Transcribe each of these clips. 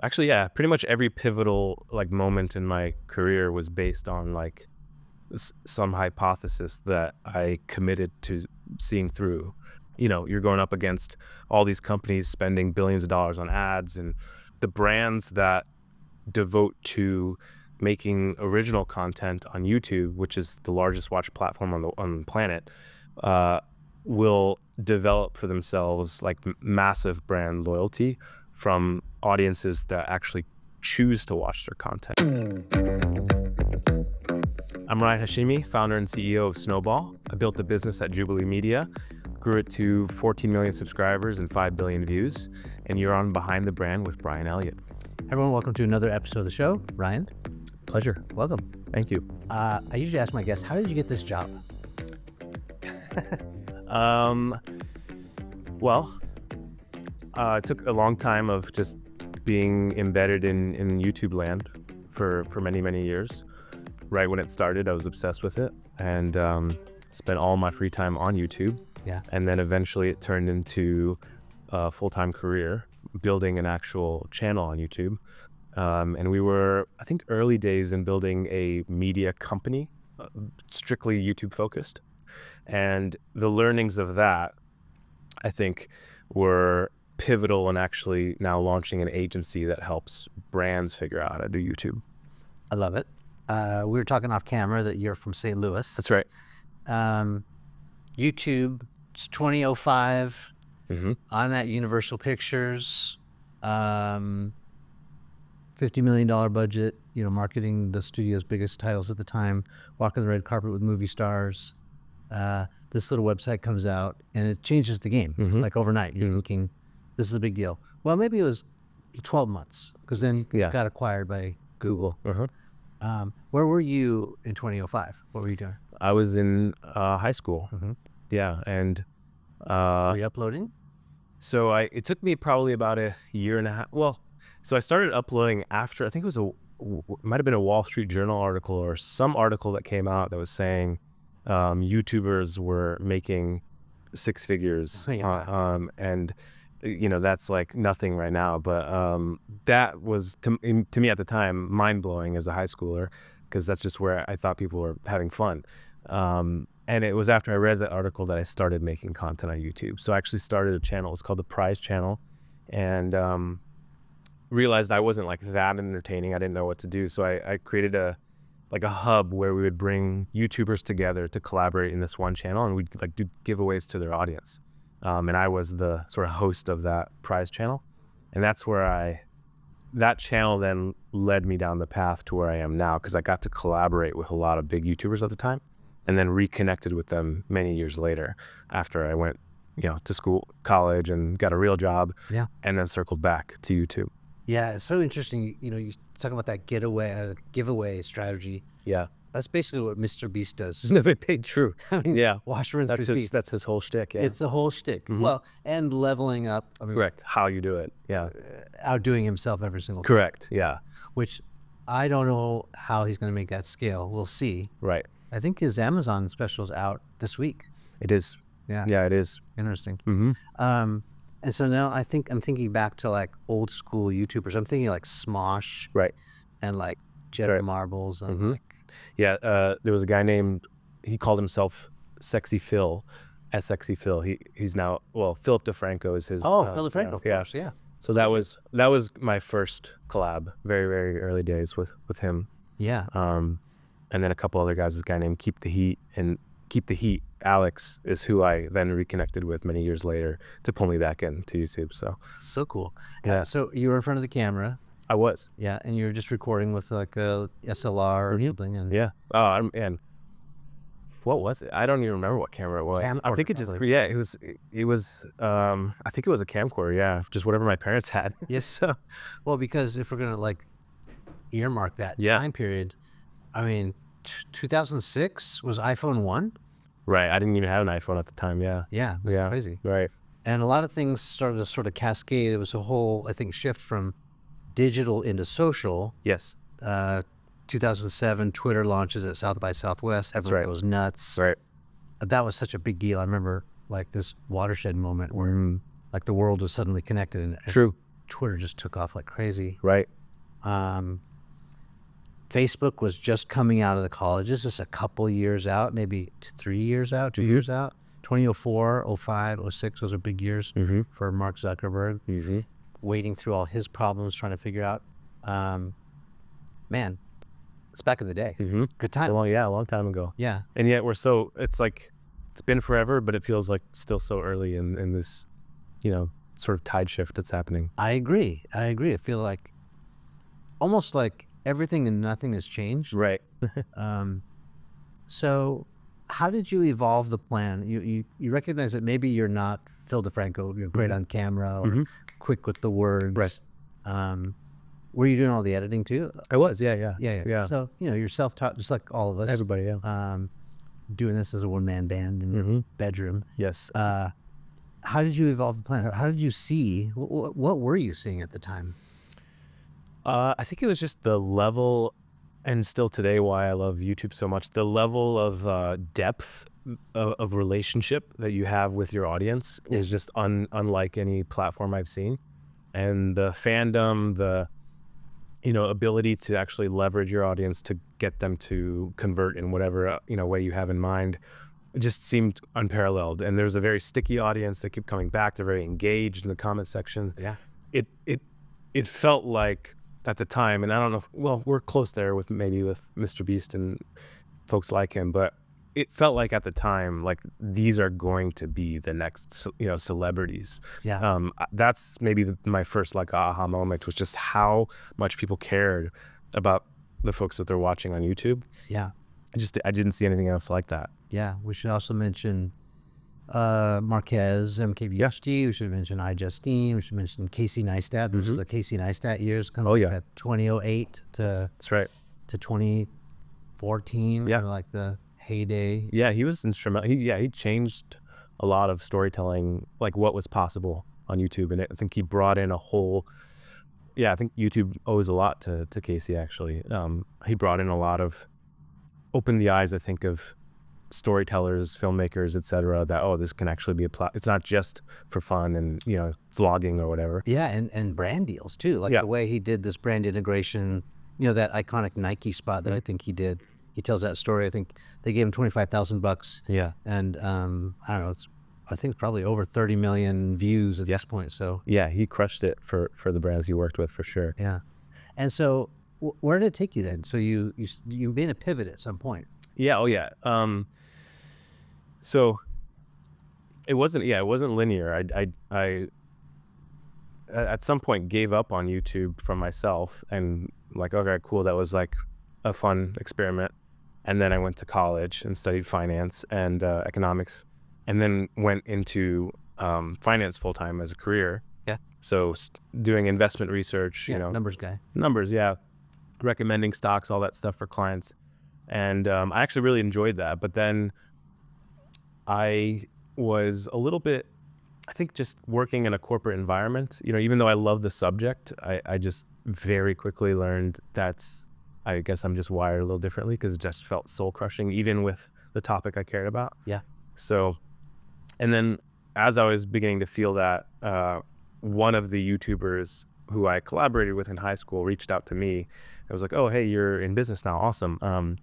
Actually, yeah, pretty much every pivotal like moment in my career was based on like some hypothesis that I committed to seeing through. You're going up against all these companies spending billions of dollars on ads, and the brands that devote to making original content on YouTube, which is the largest watch platform on the planet, uh, will develop for themselves like massive brand loyalty from audiences that actually choose to watch their content. I'm Ryan Hashemi, founder and CEO of Snowball. I built the business at Jubilee Media, grew it to 14 million subscribers and 5 billion views, and you're on Behind the Brand with Brian Elliott. Everyone, welcome to another episode of the show. Ryan, Pleasure. welcome. Thank you. I usually ask my guests, how did you get this job? It took a long time of just being embedded in YouTube land for many, many years. Right when it started, I was obsessed with it and spent all my free time on YouTube. Yeah. And then eventually it turned into a full-time career, building an actual channel on YouTube. And we were, I think, early days in building a media company, strictly YouTube focused. And the learnings of that, I think, were pivotal in actually now launching an agency that helps brands figure out how to do YouTube. I love it. We were talking off camera that you're from St. Louis. That's right. YouTube, it's 2005, Mm-hmm. on that Universal Pictures, $50 million budget, marketing the studio's biggest titles at the time, walking the red carpet with movie stars. This little website comes out and it changes the game, like overnight. You're thinking, this is a big deal. Well, maybe it was 12 months because then it got acquired by Google. Where were you in 2005? What were you doing? I was in high school. Yeah. And Were you uploading? so it took me probably about a year and a half. Well, so I started uploading after, I think it might have been a Wall Street Journal article or some article that came out that was saying YouTubers were making six figures. And that's like nothing right now. But that was to me at the time mind blowing as a high schooler, because that's just where I thought people were having fun. And it was after I read that article that I started making content on YouTube. So I actually started a channel. It's called the Prize Channel, and realized I wasn't like that entertaining. I didn't know what to do. So I created a hub where we would bring YouTubers together to collaborate in this one channel, and we'd like do giveaways to their audience. And I was the sort of host of that Prize Channel. And that's where that channel then led me down the path to where I am now, because I got to collaborate with a lot of big YouTubers at the time, and then reconnected with them many years later after I went, to school, college, and got a real job. Yeah. And then circled back to YouTube. Yeah, it's so interesting. You talk about that giveaway strategy. Yeah. That's basically what Mr. Beast does. True. I mean, Yeah. wash, rinse, repeat. That's his whole shtick. Yeah. It's the whole shtick. Well, and leveling up. I mean, Correct. How you do it. Yeah. Outdoing himself every single time. Correct. Yeah. Which I don't know how he's going to make that scale. We'll see. Right. I think his Amazon special's out this week. It is. Yeah. Yeah, it is. Interesting. Mm-hmm. And so now I'm thinking back to like old school YouTubers. I'm thinking like Smosh. Right. And like Jet Marbles and like. Yeah. There was a guy named, he called himself Sexy Phil, Sexy Phil. He's now, Philip DeFranco is his. Philip DeFranco, of course. Yeah. So that was my first collab, very, very early days with him. Yeah. And then a couple other guys, this guy named Keep the Heat, Alex, is who I then reconnected with many years later to pull me back into YouTube. So cool. Yeah. So you were in front of the camera. I was. Yeah, and you were just recording with like a SLR or something. And yeah. Oh, and what was it? I don't even remember what camera it was. I think it was. I think it was a camcorder. Yeah, just whatever my parents had. Yes. So, because if we're gonna like earmark that time period, I mean, 2006 was iPhone 1. Right. I didn't even have an iPhone at the time. Yeah. Yeah. It was crazy. Right. And a lot of things started to sort of cascade. It was a whole, I think, shift from digital into social. Yes. 2007, Twitter launches at South by Southwest. Everyone goes nuts. Right. That was such a big deal. I remember like this watershed moment where like the world was suddenly connected. True. Twitter just took off like crazy. Right. Facebook was just coming out of the colleges, just a couple years out, maybe 3 years out, 2 years out. 2004, 05, 06, those are big years for Mark Zuckerberg, wading through all his problems, trying to figure out, man, it's back in the day. Good time. A long time ago. Yeah. And yet it's like, it's been forever, but it feels like still so early in this, sort of tide shift that's happening. I agree. I feel like almost like everything and nothing has changed. Right. So how did you evolve the plan? You recognize that maybe you're not Phil DeFranco, you're great on camera or quick with the words. Right. Were you doing all the editing too? I was, yeah. So, you're self-taught just like all of us. Everybody, yeah. Doing this as a one-man band in your bedroom. Yes. How did you evolve the plan? How did you see, what were you seeing at the time? I think it was just the level, and still today why I love YouTube so much, the level of depth of relationship that you have with your audience is just unlike any platform I've seen. And the fandom, the ability to actually leverage your audience to get them to convert in whatever way you have in mind, it just seemed unparalleled. And there's a very sticky audience that kept coming back. They're very engaged in the comment section. Yeah. It felt like at the time, and I don't know well, we're close there with Mr. Beast and folks like him, but it felt like at the time, like these are going to be the next, celebrities. Yeah. That's maybe my first like aha moment, was just how much people cared about the folks that they're watching on YouTube. Yeah. I didn't see anything else like that. Yeah. We should also mention Marquez, MKBHD. We should mention iJustine. We should mention Casey Neistat. Those are the Casey Neistat years. Oh, yeah. That 2008 That's right. to 2014. Yeah. Like the heyday. Yeah, he was instrumental. He changed a lot of storytelling, like what was possible on YouTube. And I think he brought in a whole, I think YouTube owes a lot to Casey, actually. He brought in a lot of, opened the eyes, I think, of storytellers, filmmakers, etc., that this can actually be it's not just for fun and vlogging or whatever. Yeah, and brand deals too, like the way he did this brand integration, that iconic Nike spot that I think he did. He tells that story. I think they gave him $25,000. Yeah. And I don't know, I think it's probably over 30 million views at this point. So yeah, he crushed it for the brands he worked with, for sure. Yeah. And so where did it take you then? So you made a pivot at some point. Yeah. Oh yeah. So it wasn't linear. I at some point gave up on YouTube for myself, and like, okay, cool. That was like a fun experiment. And then I went to college and studied finance and economics, and then went into finance full time as a career. Yeah. So doing investment research, numbers guy. Numbers, yeah. Recommending stocks, all that stuff for clients. And I actually really enjoyed that. But then I was a little bit, I think, just working in a corporate environment, even though I love the subject, I just very quickly learned I guess I'm just wired a little differently, because it just felt soul crushing, even with the topic I cared about. Yeah. So, and then as I was beginning to feel that, one of the YouTubers who I collaborated with in high school reached out to me. I was like, oh, hey, you're in business now. Awesome.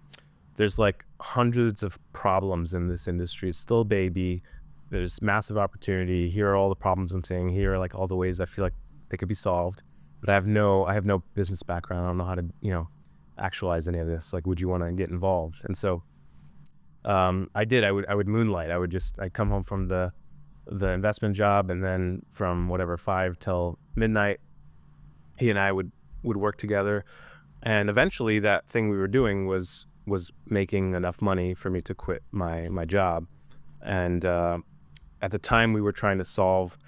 There's like hundreds of problems in this industry. It's still a baby. There's massive opportunity. Here are all the problems I'm seeing. Here are like all the ways I feel like they could be solved. But I have no business background. I don't know how to, actualize any of this. Like, would you want to get involved? And so I did. I would moonlight. I'd come home from the investment job, and then from 5 till midnight, he and I would work together. And eventually that thing we were doing was making enough money for me to quit my job. And at the time, we were trying to solve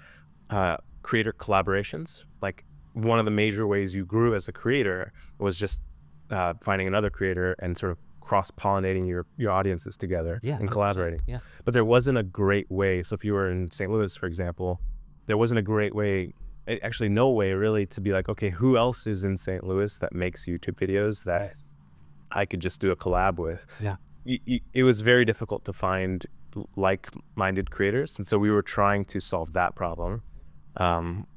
creator collaborations. Like, one of the major ways you grew as a creator was just finding another creator and sort of cross-pollinating your audiences together and collaborating. Yeah. But there wasn't a great way. So if you were in St. Louis, for example, there wasn't a great way, actually no way really, to be like, okay, who else is in St. Louis that makes YouTube videos that I could just do a collab with? Yeah. It was very difficult to find like-minded creators. And so we were trying to solve that problem.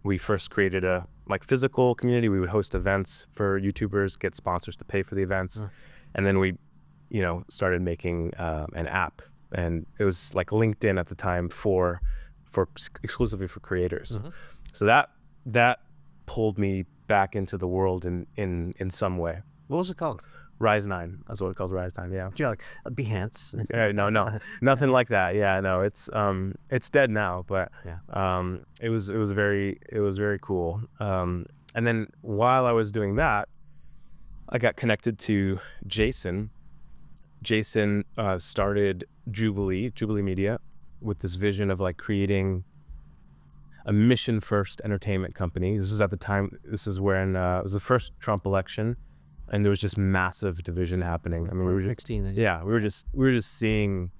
We first created a like physical community. We would host events for YouTubers, get sponsors to pay for the events. And then we, started making an app, and it was like LinkedIn at the time for exclusively for creators. So that pulled me back into the world in some way. What was it called? Rise 9. That's what it calls, Rise 9. Yeah. Do you like Behance? No, nothing like that. Yeah, no, it's dead now, but Yeah. it was very cool. And then while I was doing that, I got connected to Jason. Jason started Jubilee Media with this vision of like creating a mission first entertainment company. This was at the time, this is when it was the first Trump election, and there was just massive division happening. I mean, we were just, 16. yeah, we were just seeing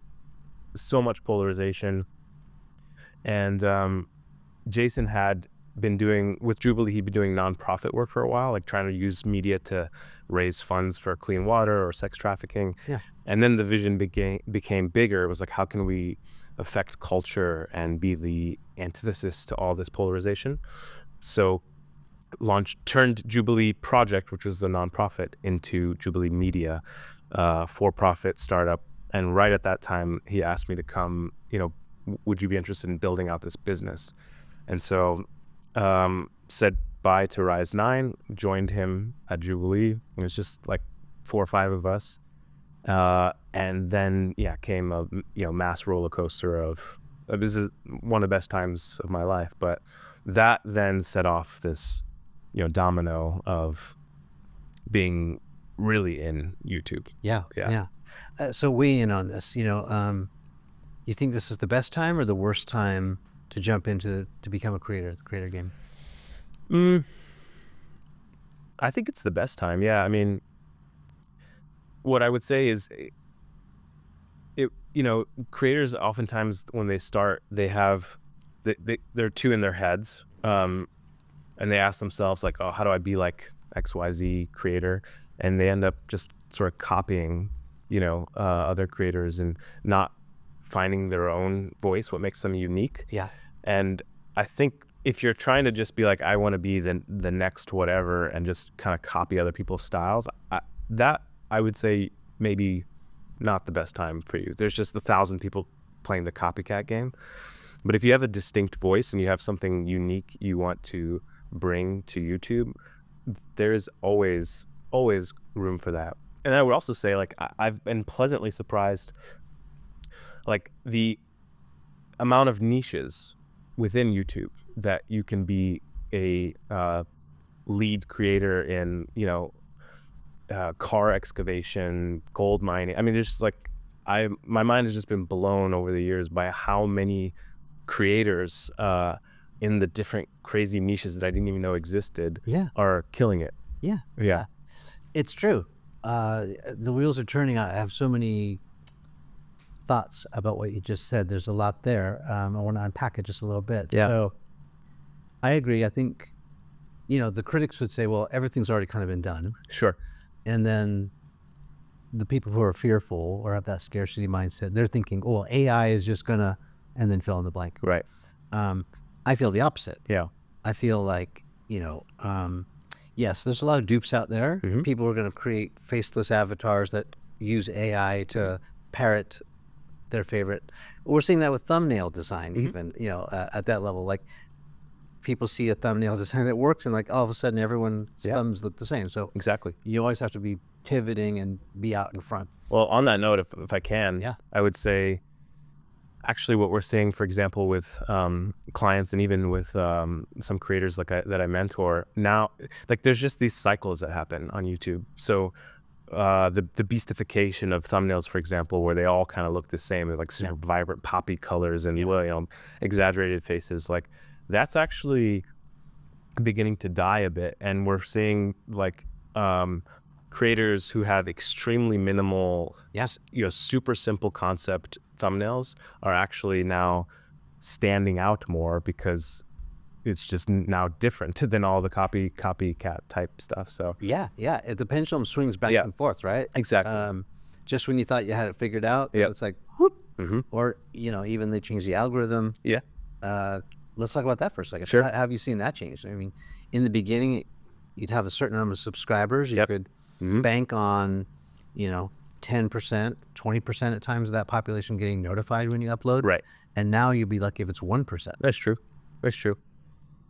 so much polarization. And Jason had been doing, with Jubilee, he'd been doing nonprofit work for a while, like trying to use media to raise funds for clean water or sex trafficking. Yeah. And then the vision became bigger. It was like, how can we affect culture and be the antithesis to all this polarization? So turned Jubilee Project, which was the nonprofit, into Jubilee Media, for-profit startup. And right at that time, he asked me to come, would you be interested in building out this business? And so said bye to Rise 9, joined him at Jubilee. It was just like 4 or 5 of us. And then, came a, mass roller coaster of, this is one of the best times of my life. But that then set off this, domino of being really in YouTube. Yeah. So weigh in on this. You think this is the best time or the worst time to jump into to become a creator, the creator game? I think it's the best time. Yeah. I mean, what I would say is, creators oftentimes when they start, they're too in their heads, and they ask themselves like, oh, how do I be like XYZ creator? And they end up just sort of copying, other creators and not finding their own voice, what makes them unique. Yeah. And I think if you're trying to just be like, I want to be the next whatever, and just kind of copy other people's styles, I would say maybe not the best time for you. There's just 1,000 people playing the copycat game. But if you have a distinct voice and you have something unique you want to bring to YouTube, there is always room for that. And I would also say, like, I've been pleasantly surprised, like the amount of niches within YouTube that you can be a lead creator in, car excavation, gold mining. I mean, there's like, my mind has just been blown over the years by how many creators in the different crazy niches that I didn't even know existed are killing it. Yeah. It's true. The wheels are turning. I have so many thoughts about what you just said. There's a lot there. I want to unpack it just a little bit. Yeah. So I agree. I think, the critics would say, well, everything's already kind of been done. Sure. And then the people who are fearful or have that scarcity mindset, they're thinking, oh, AI is just gonna, and then fill in the blank. Right. I feel the opposite. Yeah. I feel like, yes, there's a lot of dupes out there. People are going to create faceless avatars that use AI to parrot their favorite. We're seeing that with thumbnail design, even, at that level. Like, people see a thumbnail design that works, and like all of a sudden everyone's thumbs look the same. So exactly, you always have to be pivoting and be out in front. Well, on that note, if I can, I would say, actually, what we're seeing, for example, with clients and even with some creators that I mentor now, like there's just these cycles that happen on YouTube. So the beastification of thumbnails, for example, where they all kind of look the same, they're like super vibrant poppy colors and exaggerated faces, like that's actually beginning to die a bit. And we're seeing like creators who have extremely minimal, super simple concept thumbnails are actually now standing out more because it's just now different than all the copycat type stuff. So the pendulum swings back and forth, right? Exactly. Just when you thought you had it figured out, it's like whoop. Or even they change the algorithm. Let's talk about that for a second. Sure. Have you seen that change? I mean, in the beginning, you'd have a certain number of subscribers. You Yep. could Mhm. bank on, 10%, 20% at times of that population getting notified when you upload. Right. And now you'll be lucky if it's 1%. That's true. That's true.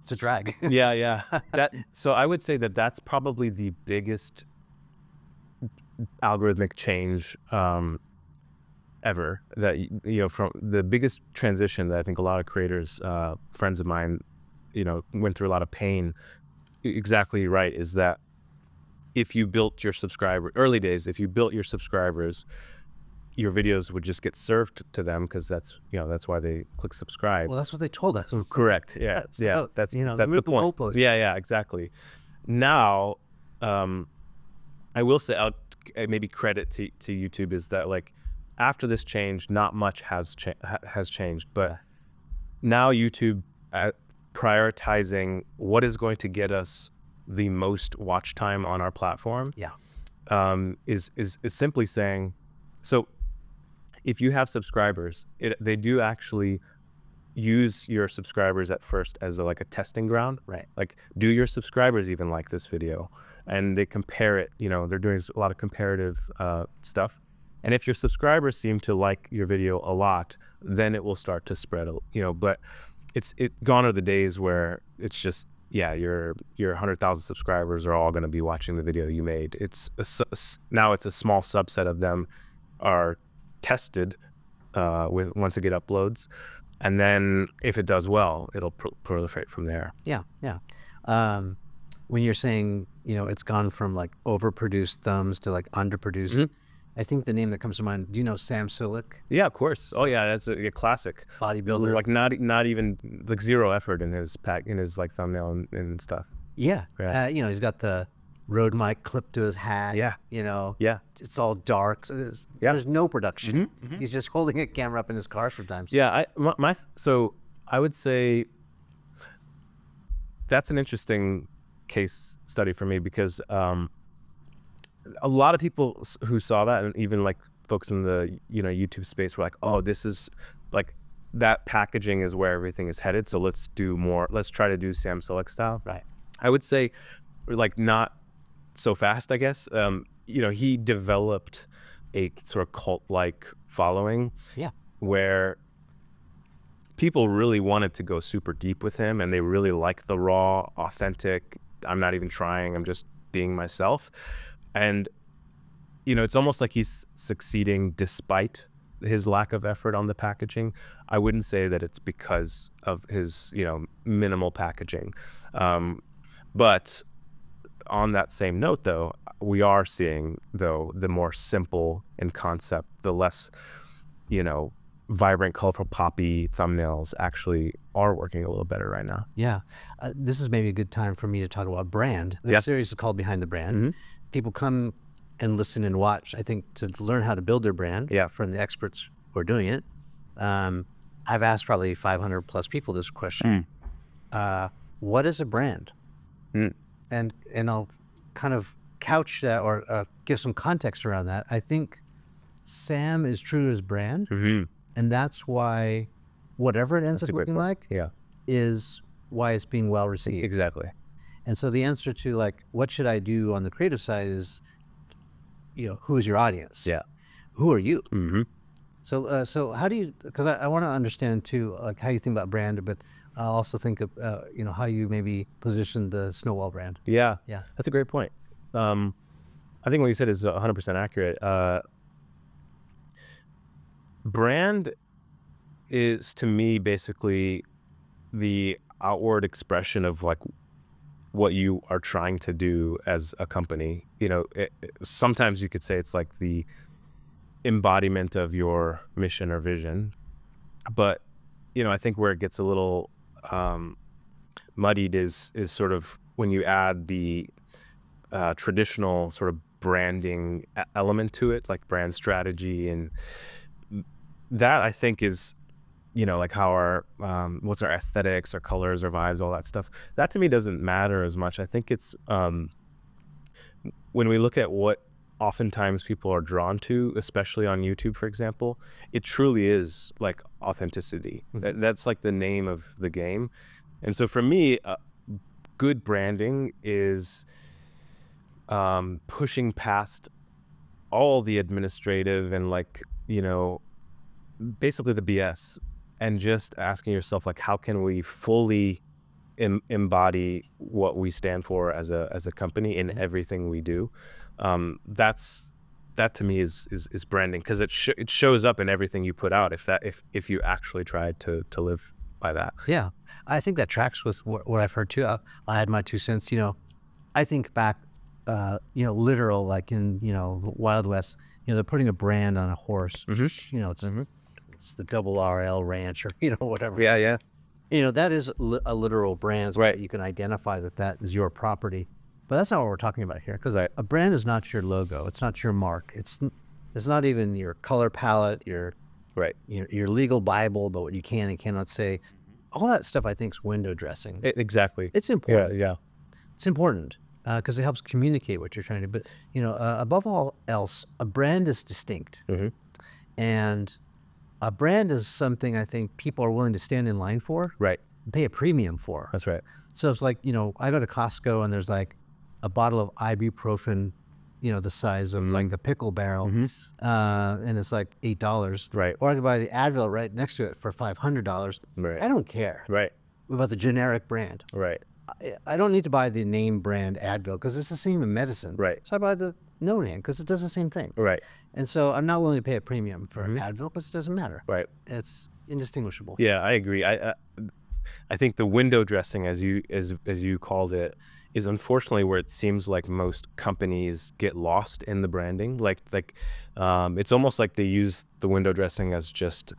It's a drag. Yeah, yeah. So I would say that that's probably the biggest algorithmic change ever. That from the biggest transition that I think a lot of creators, friends of mine, went through a lot of pain. Exactly right. Is that if you built your early days, if you built your subscribers, your videos would just get served to them because that's why they click subscribe. Well, that's what they told us. Correct. Yeah. So, Yeah. That's the the point. goalpost. Yeah. Yeah. Exactly. Now, I will say, I'll maybe credit to YouTube is that like after this change, not much has changed, but now YouTube prioritizing what is going to get us the most watch time on our platform. Yeah. Is simply saying, so if you have subscribers, they do actually use your subscribers at first as like a testing ground. Right. Like, do your subscribers even like this video? And they compare it, they're doing a lot of comparative stuff. And if your subscribers seem to like your video a lot, then it will start to spread, but it's gone are the days where it's just, your 100,000 subscribers are all going to be watching the video you made. Now it's a small subset of them are tested once it get uploads. And then if it does well, it'll proliferate from there. Yeah. Yeah. When you're saying, it's gone from like overproduced thumbs to like underproduced, Mhm. I think the name that comes to mind, do you know Sam Silik? Yeah, of course. Oh yeah, that's a classic. Bodybuilder. Like not even like zero effort in his like thumbnail and stuff. Yeah. Yeah. He's got the Rode mic clipped to his hat. Yeah. Yeah. It's all dark. So there's no production. Mhm. He's just holding a camera up in his car sometimes. Yeah, so I would say that's an interesting case study for me because a lot of people who saw that, and even like folks in the YouTube space, were like, oh, this is like that packaging is where everything is headed, so let's try to do Sam Silik style. Right. I would say like not so fast, I guess. He developed a sort of cult-like following. Yeah. Where people really wanted to go super deep with him, and they really like the raw, authentic, I'm not even trying, I'm just being myself. And it's almost like he's succeeding despite his lack of effort on the packaging. I wouldn't say that it's because of his minimal packaging. But on that same note, though, we are seeing, though, the more simple in concept, the less vibrant, colorful, poppy thumbnails actually are working a little better right now. Yeah. This is maybe a good time for me to talk about brand. This series is called Behind the Brand. Mm-hmm. People come and listen and watch, I think, to learn how to build their brand from the experts who are doing it. I've asked probably 500 plus people this question. What is a brand? And I'll kind of couch that or give some context around that. I think Sam is true to his brand. Mm-hmm. And that's why whatever it ends up looking like is why it's being well received. Exactly. And so the answer to like, what should I do on the creative side is, who is your audience? Yeah. Who are you? Mm-hmm. So how do you, because I want to understand too, like how you think about brand, but I also think of, how you maybe position the Snowball brand. Yeah. Yeah. That's a great point. I think what you said is 100% accurate. Brand is, to me, basically the outward expression of like what you are trying to do as a company. Sometimes you could say it's like the embodiment of your mission or vision, but I think where it gets a little muddied is sort of when you add the traditional sort of branding element to it, like brand strategy, and that I think is like how our what's our aesthetics, our colors, our vibes, all that stuff. That to me doesn't matter as much. I think it's when we look at what oftentimes people are drawn to, especially on YouTube, for example, it truly is like authenticity. That's like the name of the game. And so for me, good branding is pushing past all the administrative and like, basically the BS, and just asking yourself, like, how can we fully embody what we stand for as a company in everything we do. That to me is branding, because it shows up in everything you put out if you actually try to live by that. Yeah, I think that tracks with what I've heard too. I had my 2 cents. I think back, literal, like in the Wild West. They're putting a brand on a horse. It's the Double RL Ranch, or whatever. Yeah. That is a literal brand, so Right. that you can identify that is your property. But that's not what we're talking about here, because Right. a brand is not your logo. It's not your mark. It's not even your color palette, Right. your legal Bible about what you can and cannot say. All that stuff, I think, is window dressing. Exactly. It's important. Yeah. It's important because it helps communicate what you're trying to. But above all else, a brand is distinct, and a brand is something I think people are willing to stand in line for, Right. and pay a premium for. That's right. So it's like, I go to Costco and there's like a bottle of ibuprofen, the size of like the pickle barrel, and it's like $8. Right. Or I can buy the Advil right next to it for $500. Right. I don't care Right. about the generic brand. Right. I don't need to buy the name brand Advil because it's the same in medicine. Right. So I buy the no name because it does the same thing. Right. And so I'm not willing to pay a premium for Advil because it doesn't matter. Right. It's indistinguishable. Yeah, I agree. I think the window dressing, as you called it, is unfortunately where it seems like most companies get lost in the branding. It's almost like they use the window dressing as just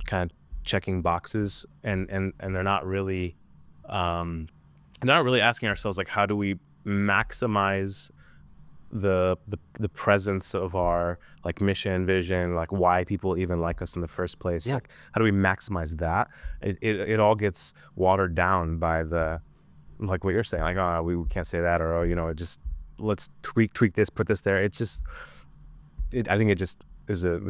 kind of checking boxes, and they're not really asking ourselves, like, how do we maximize the presence of our like mission, vision, like why people even like us in the first place. Yeah. Like, how do we maximize that? It all gets watered down by the, like what you're saying, like, oh, we can't say that, or just let's tweak this, put this there. I think it just was a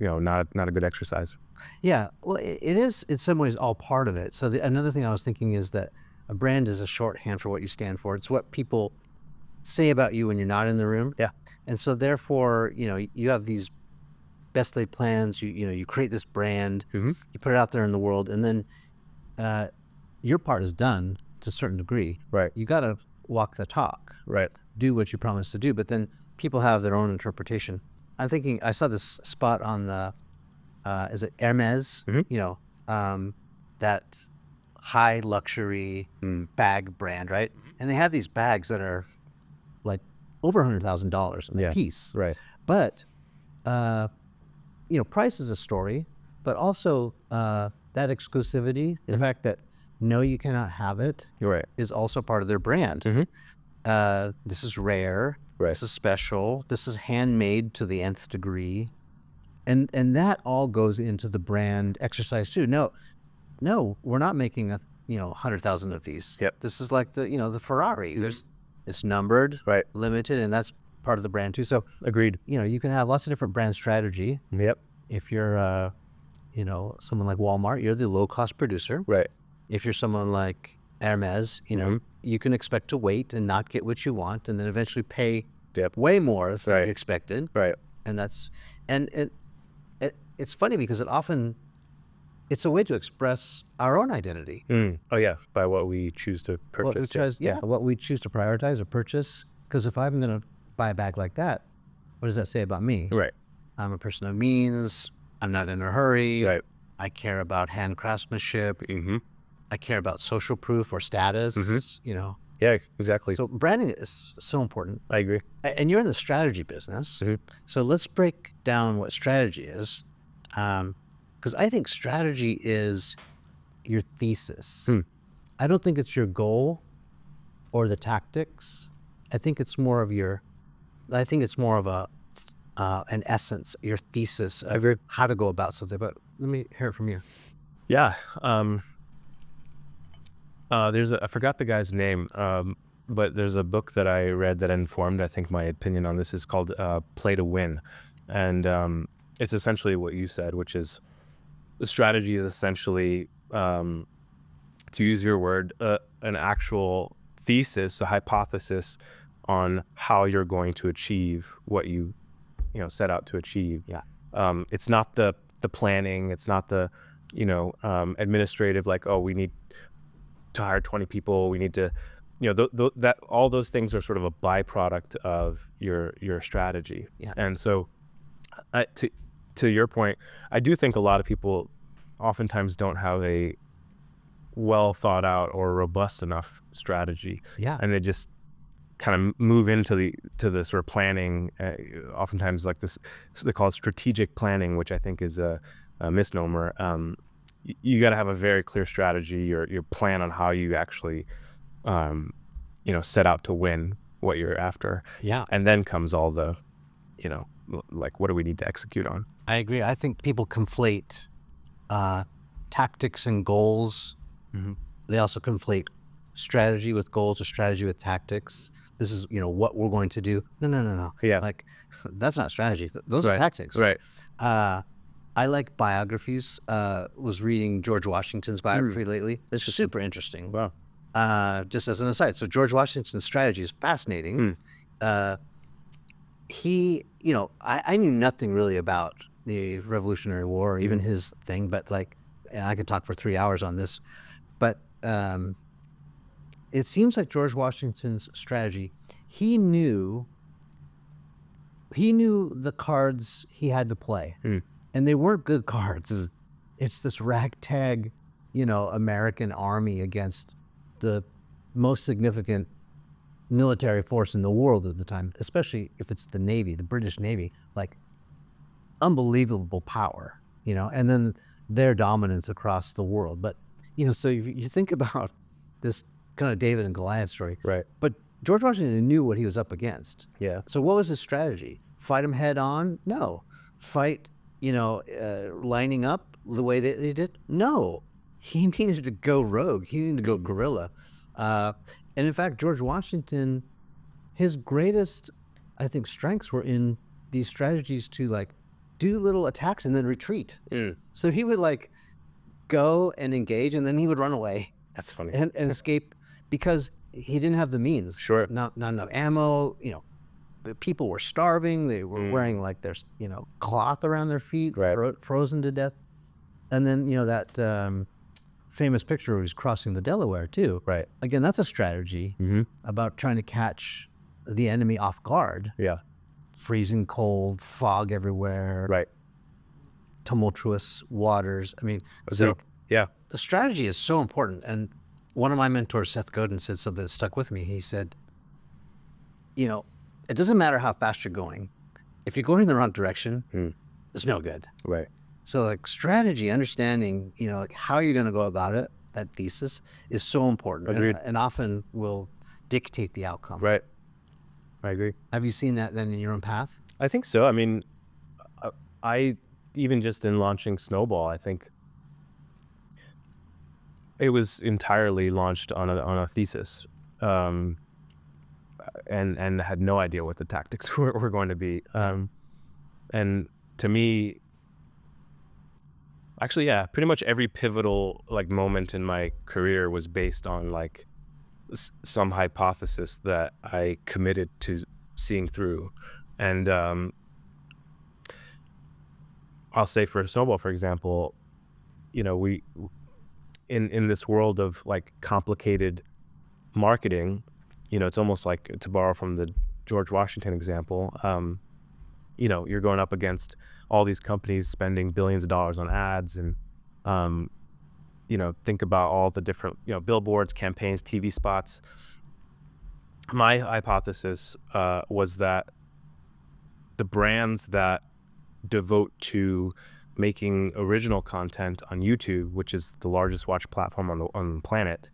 not a good exercise. Yeah, well, it is in some ways all part of it. So another thing I was thinking is that a brand is a shorthand for what you stand for. It's what people say about you when you're not in the room. Yeah. And so therefore, you have these best laid plans. You create this brand, you put it out there in the world, and then your part is done to a certain degree. Right. You got to walk the talk. Right. Do what you promised to do, but then people have their own interpretation. I'm thinking, I saw this spot on the, is it Hermes? That high luxury bag brand, right? And they have these bags that are like over $100,000 a piece. Right. But, price is a story, but also that exclusivity, the fact that no, you cannot have it, You're right. is also part of their brand. This is rare. Right. This is special. This is handmade to the nth degree. And that all goes into the brand exercise too. No, we're not making 100,000 of these. Yep. This is like the Ferrari. It's numbered, Right. limited, and that's part of the brand too. So Agreed. you can have lots of different brand strategy. Yep. If you're someone like Walmart, you're the low cost producer. Right. If you're someone like Hermes, you can expect to wait and not get what you want, and then eventually pay way more than you expected. Right. And it's funny because it's a way to express our own identity. Oh yeah, by what we choose to purchase. What we choose to prioritize or purchase. Because if I'm going to buy a bag like that, what does that say about me? Right. I'm a person of means. I'm not in a hurry. Right. I care about hand craftsmanship. I care about social proof or status. Yeah, exactly. So branding is so important. I agree. And you're in the strategy business. So let's break down what strategy is. Because I think strategy is your thesis. I don't think it's your goal or the tactics. I think it's more of an essence, your thesis of how to go about something. But let me hear it from you. Yeah. I forgot the guy's name, but there's a book that I read that informed, I think, my opinion on this. Is called Play to Win. And it's essentially what you said, which is the strategy is essentially, to use your word, an actual thesis, a hypothesis on how you're going to achieve what you set out to achieve. Yeah. It's not the planning. It's not the administrative, like, oh, we need to hire 20 people. We need to, that all those things are sort of a byproduct of your strategy. Yeah. And so, to your point, I do think a lot of people oftentimes don't have a well thought out or robust enough strategy. Yeah. And they just kind of move into the sort of planning, oftentimes like this, so they call it strategic planning, which I think is a misnomer. You got to have a very clear strategy, your plan on how you actually, set out to win what you're after. Yeah. And then comes all the, like, what do we need to execute on? I agree. I think people conflate tactics and goals. Mm-hmm. They also conflate strategy with goals or strategy with tactics. This is, what we're going to do. No. Yeah. Like, that's not strategy. Those are Right. tactics. Right. I like biographies. Was reading George Washington's biography lately. It's super interesting. Wow. Just as an aside, so George Washington's strategy is fascinating. He, I knew nothing really about the Revolutionary War, or even his thing, but and I could talk for 3 hours on this, but it seems like George Washington's strategy, he knew the cards he had to play, and they weren't good cards. It's this ragtag, American army against the most significant military force in the world at the time, especially if it's the Navy, the British Navy, like unbelievable power, and then their dominance across the world. But, so you think about this kind of David and Goliath story, Right. but George Washington knew what he was up against. Yeah. So what was his strategy? Fight him head on? No. Fight, lining up the way that they did? No. He needed to go rogue. He needed to go guerrilla. And in fact, George Washington, his greatest, I think, strengths were in these strategies to do little attacks and then retreat. So he would go and engage, and then he would run away. That's funny. And escape, because he didn't have the means. Sure. Not enough ammo. The people were starving. They were wearing their cloth around their feet, Right. frozen to death. And then that famous picture where he's crossing the Delaware too. Right. Again, that's a strategy about trying to catch the enemy off guard. Yeah. Freezing cold, fog everywhere. Right. Tumultuous waters. I mean, So yeah. the strategy is so important. And one of my mentors, Seth Godin, said something that stuck with me. He said, it doesn't matter how fast you're going. If you're going in the wrong direction, it's no good. Right. So strategy, understanding, how you're going to go about it, that thesis is so important. Agreed. And often will dictate the outcome. Right. I agree. Have you seen that then in your own path? I think so. I mean, I even just in launching Snowball, I think it was entirely launched on a thesis, and had no idea what the tactics were going to be. And to me, actually, yeah, pretty much every pivotal moment in my career was based on some hypothesis that I committed to seeing through. And I'll say for Snowball, for example, we in this world of complicated marketing, it's almost like, to borrow from the George Washington example, you're going up against all these companies spending billions of dollars on ads, and think about all the different billboards, campaigns, TV spots. My hypothesis was that the brands that devote to making original content on YouTube, which is the largest watch platform on the planet,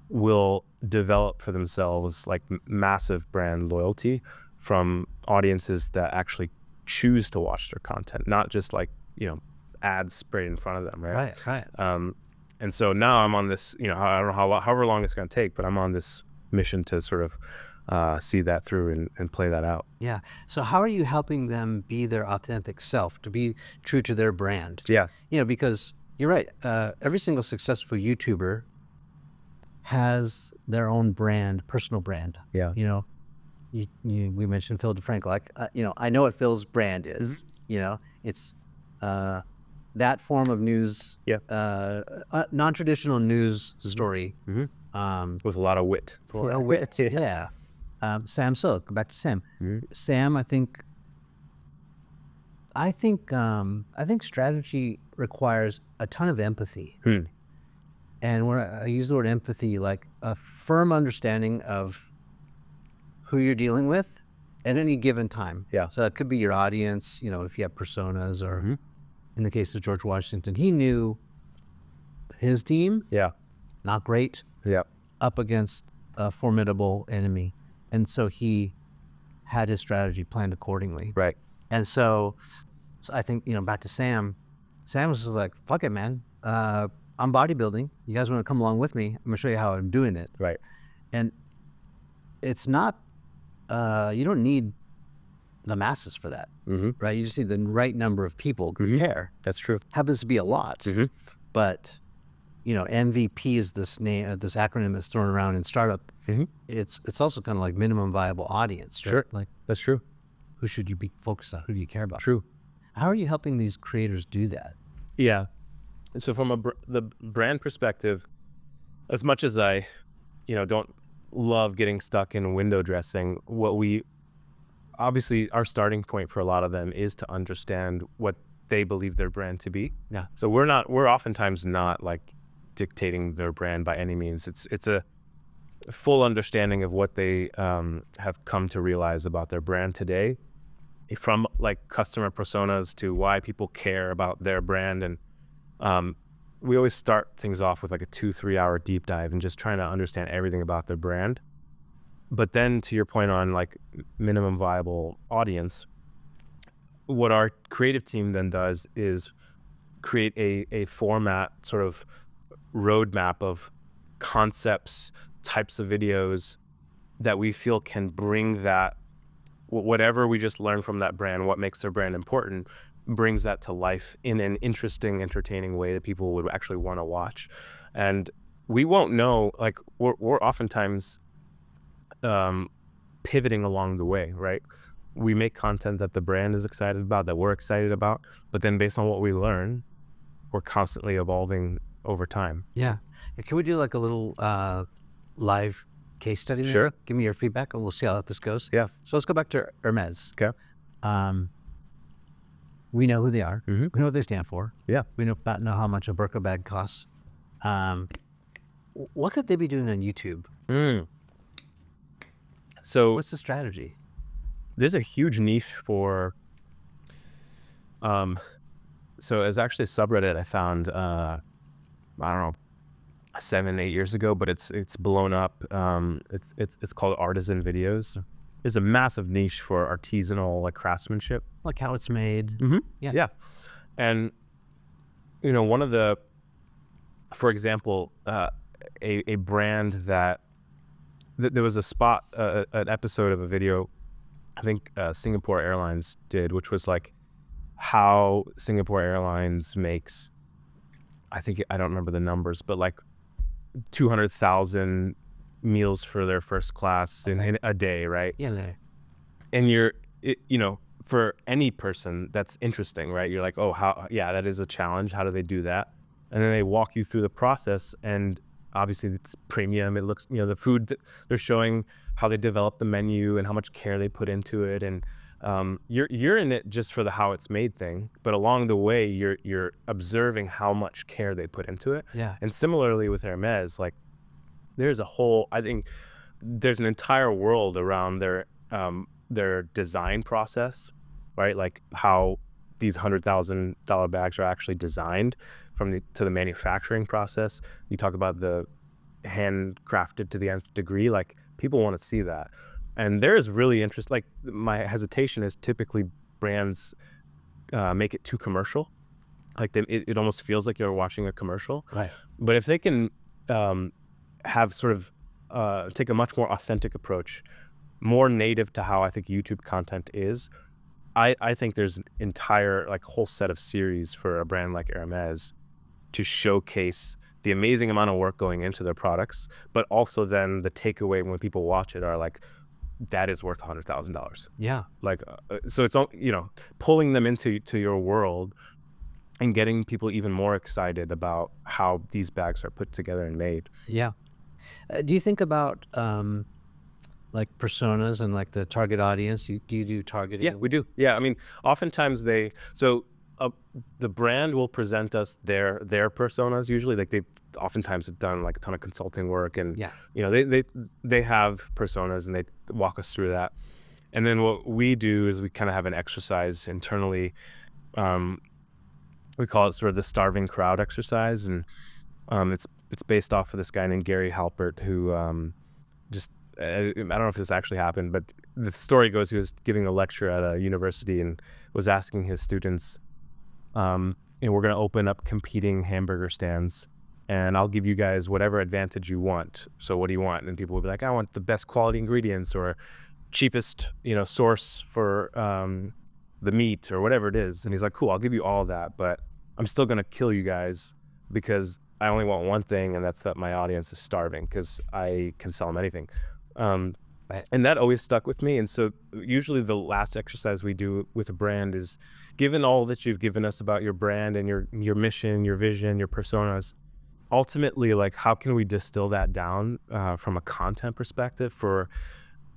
will develop for themselves massive brand loyalty from audiences that actually choose to watch their content, not just ads sprayed in front of them, right? Right. And so now I'm on this, I don't know however long it's going to take, but I'm on this mission to sort of see that through and play that out. Yeah. So how are you helping them be their authentic self, to be true to their brand? Yeah. Because you're right. Every single successful YouTuber has their own brand, personal brand. Yeah. You know, we mentioned Phil DeFranco. Like, I know what Phil's brand is. It's that form of news, Yeah. non-traditional news story. With a lot of wit. Wit. Yeah. Sam Silk. Go back to Sam. Sam, I think strategy requires a ton of empathy. And when I use the word empathy, like a firm understanding of who you're dealing with at any given time. Yeah. So that could be your audience, if you have personas, or in the case of George Washington, he knew his team, not great, up against a formidable enemy. And so he had his strategy planned accordingly. Right. And so I think, back to Sam was just like, fuck it, man. I'm bodybuilding. You guys want to come along with me? I'm gonna show you how I'm doing it. Right. And it's not, you don't need the masses for that, right? You just need the right number of people who care. That's true. Happens to be a lot, but MVP is this name, this acronym that's thrown around in startup. It's also kind of like minimum viable audience. Right? Sure. Like, that's true. Who should you be focused on? Who do you care about? True. How are you helping these creators do that? Yeah. So from the brand perspective, as much as I, don't love getting stuck in window dressing, obviously our starting point for a lot of them is to understand what they believe their brand to be. Yeah. So we're oftentimes not like dictating their brand by any means. It's a full understanding of what they have come to realize about their brand today, from like customer personas to why people care about their brand. And we always start things off with like a 2-3 hour deep dive and just trying to understand everything about their brand. But then to your point on like minimum viable audience, what our creative team then does is create a format, sort of roadmap of concepts, types of videos that we feel can bring that, whatever we just learned from that brand, what makes their brand important, brings that to life in an interesting, entertaining way that people would actually want to watch. And we won't know, like we're oftentimes pivoting along the way, right? We make content that the brand is excited about, that we're excited about, but then based on what we learn, we're constantly evolving over time. Yeah. Can we do like a little live case study? Sure. Maybe? Give me your feedback and we'll see how this goes. Yeah. So let's go back to Hermes. Okay. We know who they are. We know what they stand for. Yeah. We know how much a Burka bag costs. What could they be doing on YouTube? So what's the strategy? There's a huge niche for, so it's actually a subreddit I found, I don't know, 7-8 years ago, but it's blown up. It's called Artisan Videos. There's a massive niche for artisanal like craftsmanship, like how it's made. Yeah. And one of the, for example, a brand that there was a spot, an episode of a video I think Singapore Airlines did, which was like how Singapore Airlines makes, I don't remember the numbers, but like 200,000 meals for their first class in a day, right? Yeah. And for any person, that's interesting, right? You're like, oh, that is a challenge. How do they do that? And then they walk you through the process, and obviously it's premium. It looks, the food that they're showing, how they develop the menu and how much care they put into it. And you're in it just for the how it's made thing, but along the way you're observing how much care they put into it. Yeah. And similarly with Hermes, like I think there's an entire world around their design process, right? Like how these $100,000 bags are actually designed to the manufacturing process. You talk about the handcrafted to the nth degree, like people want to see that. And there's really interest, like my hesitation is typically brands make it too commercial. Like it almost feels like you're watching a commercial. Right. But if they can have sort of take a much more authentic approach, more native to how I think YouTube content is, I think there's an entire like whole set of series for a brand like Hermes to showcase the amazing amount of work going into their products, but also then the takeaway when people watch it are like, that is worth $100,000. Yeah. Like, so it's all, pulling them into your world and getting people even more excited about how these bags are put together and made. Yeah. Do you think about like personas and like the target audience? Do you do targeting? Yeah, we do. Yeah, I mean, oftentimes the brand will present us their personas usually. Like they oftentimes have done like a ton of consulting work, and Yeah. they have personas and they walk us through that. And then what we do is we kind of have an exercise internally. We call it sort of the starving crowd exercise, and it's based off of this guy named Gary Halpert who just I don't know if this actually happened, but the story goes he was giving a lecture at a university and was asking his students, we're going to open up competing hamburger stands, and I'll give you guys whatever advantage you want. So what do you want? And people would be like, I want the best quality ingredients or cheapest, source for the meat or whatever it is. And he's like, cool, I'll give you all that, but I'm still going to kill you guys because I only want one thing, and that's that my audience is starving because I can sell them anything. Right. And that always stuck with me. And so usually the last exercise we do with a brand is, given all that you've given us about your brand and your mission, your vision, your personas, ultimately, like, how can we distill that down from a content perspective for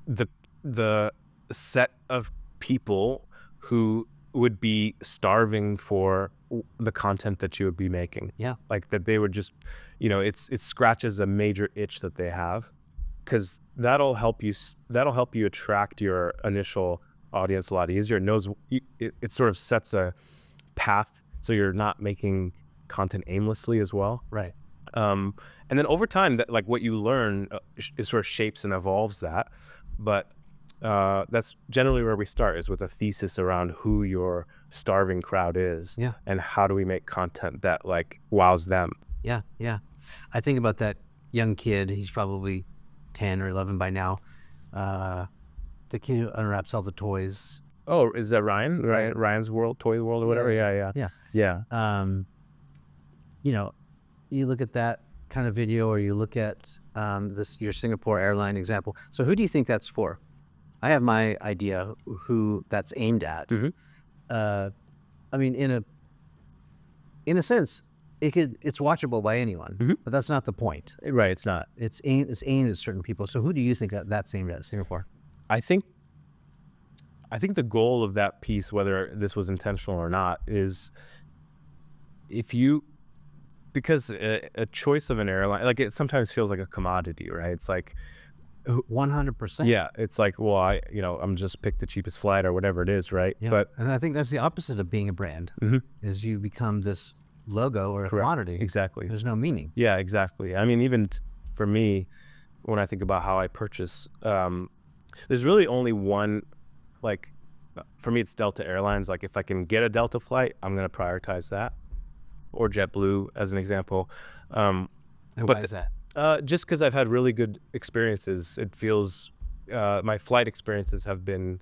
the set of people who would be starving for the content that you would be making? Yeah. Like that they would just, it scratches a major itch that they have, because that'll help you attract your initial audience a lot easier. It sort of sets a path so you're not making content aimlessly as well. Right. And then over time, that like what you learn it sort of shapes and evolves that. But that's generally where we start, is with a thesis around who your starving crowd is. Yeah. And how do we make content that like wows them. Yeah. Yeah. I think about that young kid. He's probably 10 or 11 by now. The kid who unwraps all the toys. Oh, is that Ryan? Right. Ryan's World, Toy World or whatever? Yeah. You look at that kind of video, or you look at your Singapore airline example. So who do you think that's for? I have my idea who that's aimed at. Mm-hmm. I mean, in a sense, it's watchable by anyone, Mm-hmm. but that's not the point. Right, it's not. It's aimed at certain people. So who do you think that's aimed at, Singapore? I think the goal of that piece, whether this was intentional or not, is because a choice of an airline, like, it sometimes feels like a commodity, right? It's like 100%. Yeah, it's like, well, I'm just pick the cheapest flight or whatever it is, right? Yeah. But and I think that's the opposite of being a brand, is you become this logo or a Correct. commodity. Exactly. There's no meaning. Yeah, exactly. I mean, even for me, when I think about how I purchase, there's really only one, like, for me, it's Delta Airlines. Like, if I can get a Delta flight, I'm going to prioritize that, or JetBlue as an example. And But why is that? Just because I've had really good experiences. It feels, my flight experiences have been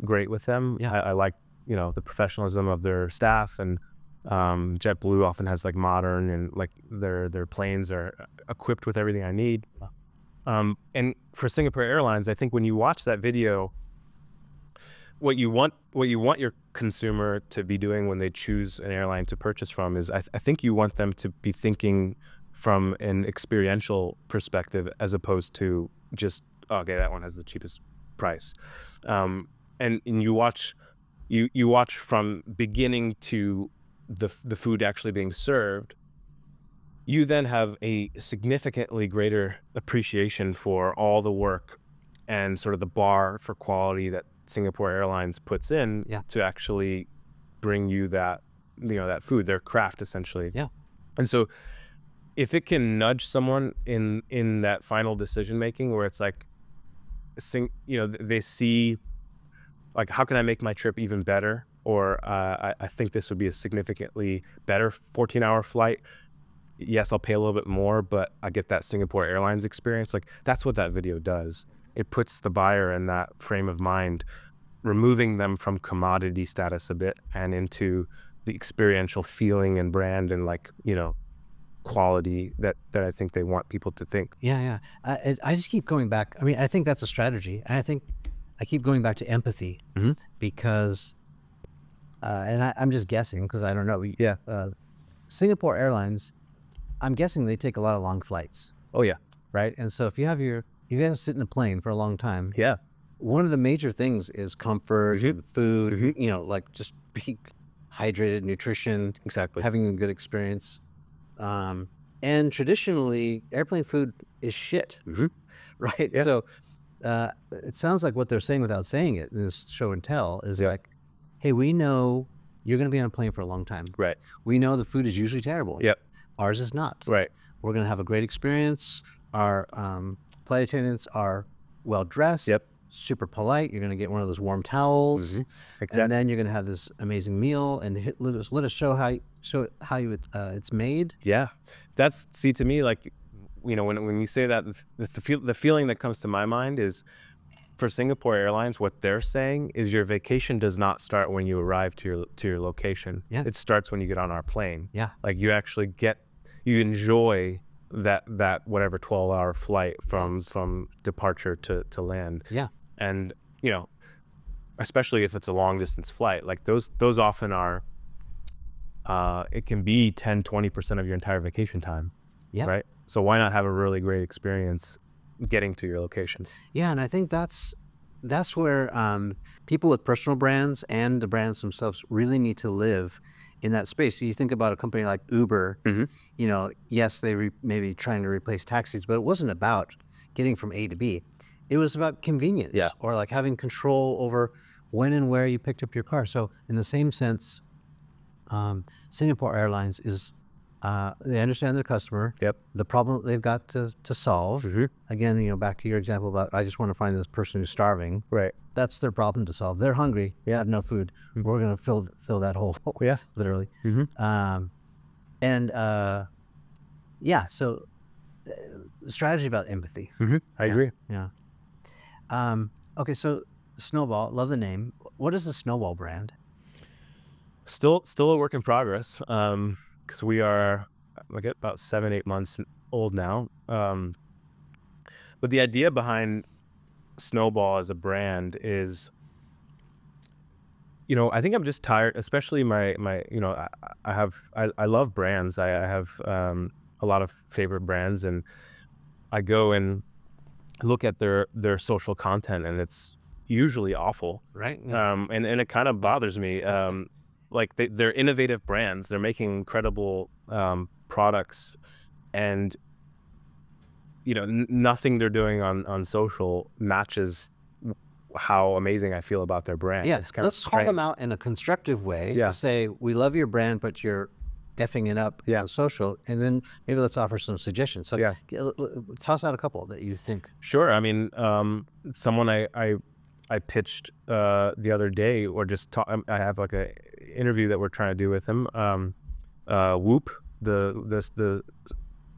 great with them. Yeah. I like, the professionalism of their staff, and JetBlue often has like modern, and like their planes are equipped with everything I need. And for Singapore Airlines, I think when you watch that video, what you want your consumer to be doing when they choose an airline to purchase from is, I think you want them to be thinking from an experiential perspective, as opposed to just, okay, that one has the cheapest price. And you watch from beginning to the food actually being served, you then have a significantly greater appreciation for all the work and sort of the bar for quality that Singapore Airlines puts in to actually bring you that, that food, their craft, essentially. Yeah. And so if it can nudge someone in that final decision making, where it's like, they see, like, how can I make my trip even better? Or I think this would be a significantly better 14-hour flight. Yes, I'll pay a little bit more, but I get that Singapore Airlines experience. Like, that's what that video does. It puts the buyer in that frame of mind, removing them from commodity status a bit and into the experiential feeling and brand, and like, quality that I think they want people to think. Yeah. I just keep going back. I mean, I think that's a strategy, and I think I keep going back to empathy because, and I'm just guessing because I don't know. Yeah. Singapore Airlines, I'm guessing they take a lot of long flights, Oh yeah. right? And so if you have to sit in a plane for a long time, Yeah. one of the major things is comfort, food, like just being hydrated, nutrition, Exactly. having a good experience. And traditionally, airplane food is shit, right? Yeah. So it sounds like what they're saying without saying it in this show and tell is Yeah. like, hey, we know you're going to be on a plane for a long time. Right. We know the food is usually terrible. Yep. Ours is not. Right. We're going to have a great experience. Our flight attendants are well dressed. Yep. Super polite. You're going to get one of those warm towels, Exactly. and then you're going to have this amazing meal. And let us show how it's made. Yeah, see, to me, like, when you say that, the feeling that comes to my mind is, for Singapore Airlines, what they're saying is your vacation does not start when you arrive to your location. Yeah. It starts when you get on our plane. Yeah. Like, you actually you enjoy that whatever 12-hour flight from departure to land. Yeah. And especially if it's a long distance flight, like those often are, it can be 10-20% of your entire vacation time. Yeah. Right. So why not have a really great experience getting to your location? Yeah, and I think that's where people with personal brands and the brands themselves really need to live in that space. You think about a company like Uber. Yes, they maybe trying to replace taxis, but it wasn't about getting from A to B. It was about convenience, or like having control over when and where you picked up your car. So in the same sense, Singapore Airlines is, they understand their customer. Yep. The problem that they've got to solve. Again, back to your example about, I just want to find this person who's starving. Right. That's their problem to solve. They're hungry. They have no food. We're going to fill that hole. Yeah. Literally. So strategy about empathy. I agree. Yeah. Okay, so Snowball, love the name. What is the Snowball brand? Still a work in progress, because we are about 7-8 months old now. But the idea behind Snowball as a brand is, I think I'm just tired, especially my I love brands. I have a lot of favorite brands, and I go and look at their social content, and it's usually awful, right? And it kind of bothers me. Like, they're innovative brands, they're making incredible products, and nothing they're doing on social matches how amazing I feel about their brand. Yeah, it's kind let's of call them out in a constructive way. To say, we love your brand, but you're effing it up on social, and then maybe let's offer some suggestions. So toss out a couple that you think. Sure. I mean, someone I pitched the other day, or just I have like a interview that we're trying to do with him. Whoop, the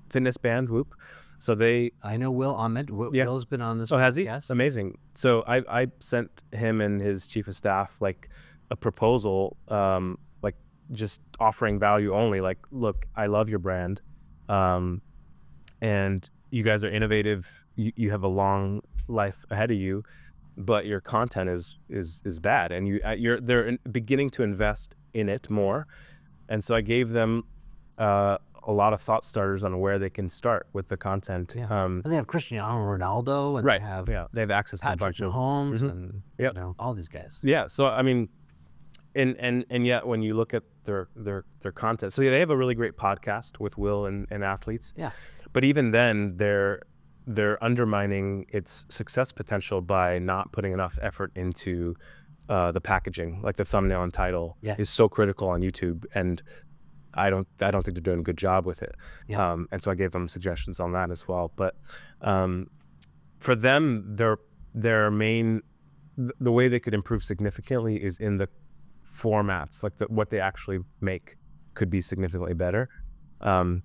fitness band Whoop. So I know Will Ahmed. Will's been on this. Oh, has he? Yes. Amazing. So I sent him and his chief of staff like a proposal, like just offering value only. Like, look, I love your brand, and you guys are innovative. You have a long life ahead of you, but your content is bad, and they're beginning to invest in it more. And so I gave them a lot of thought starters on where they can start with the content. And they have Cristiano Ronaldo, and they have access to a bunch of Mahomes, and all these guys. Yeah. So I mean, and yet when you look at their content, so they have a really great podcast with Will and athletes. Yeah. But even then, they're undermining its success potential by not putting enough effort into the packaging. Like, the thumbnail and title is so critical on YouTube, and I don't think they're doing a good job with it. And so I gave them suggestions on that as well. But for them, their main, the way they could improve significantly is in the formats. Like, what they actually make could be significantly better. And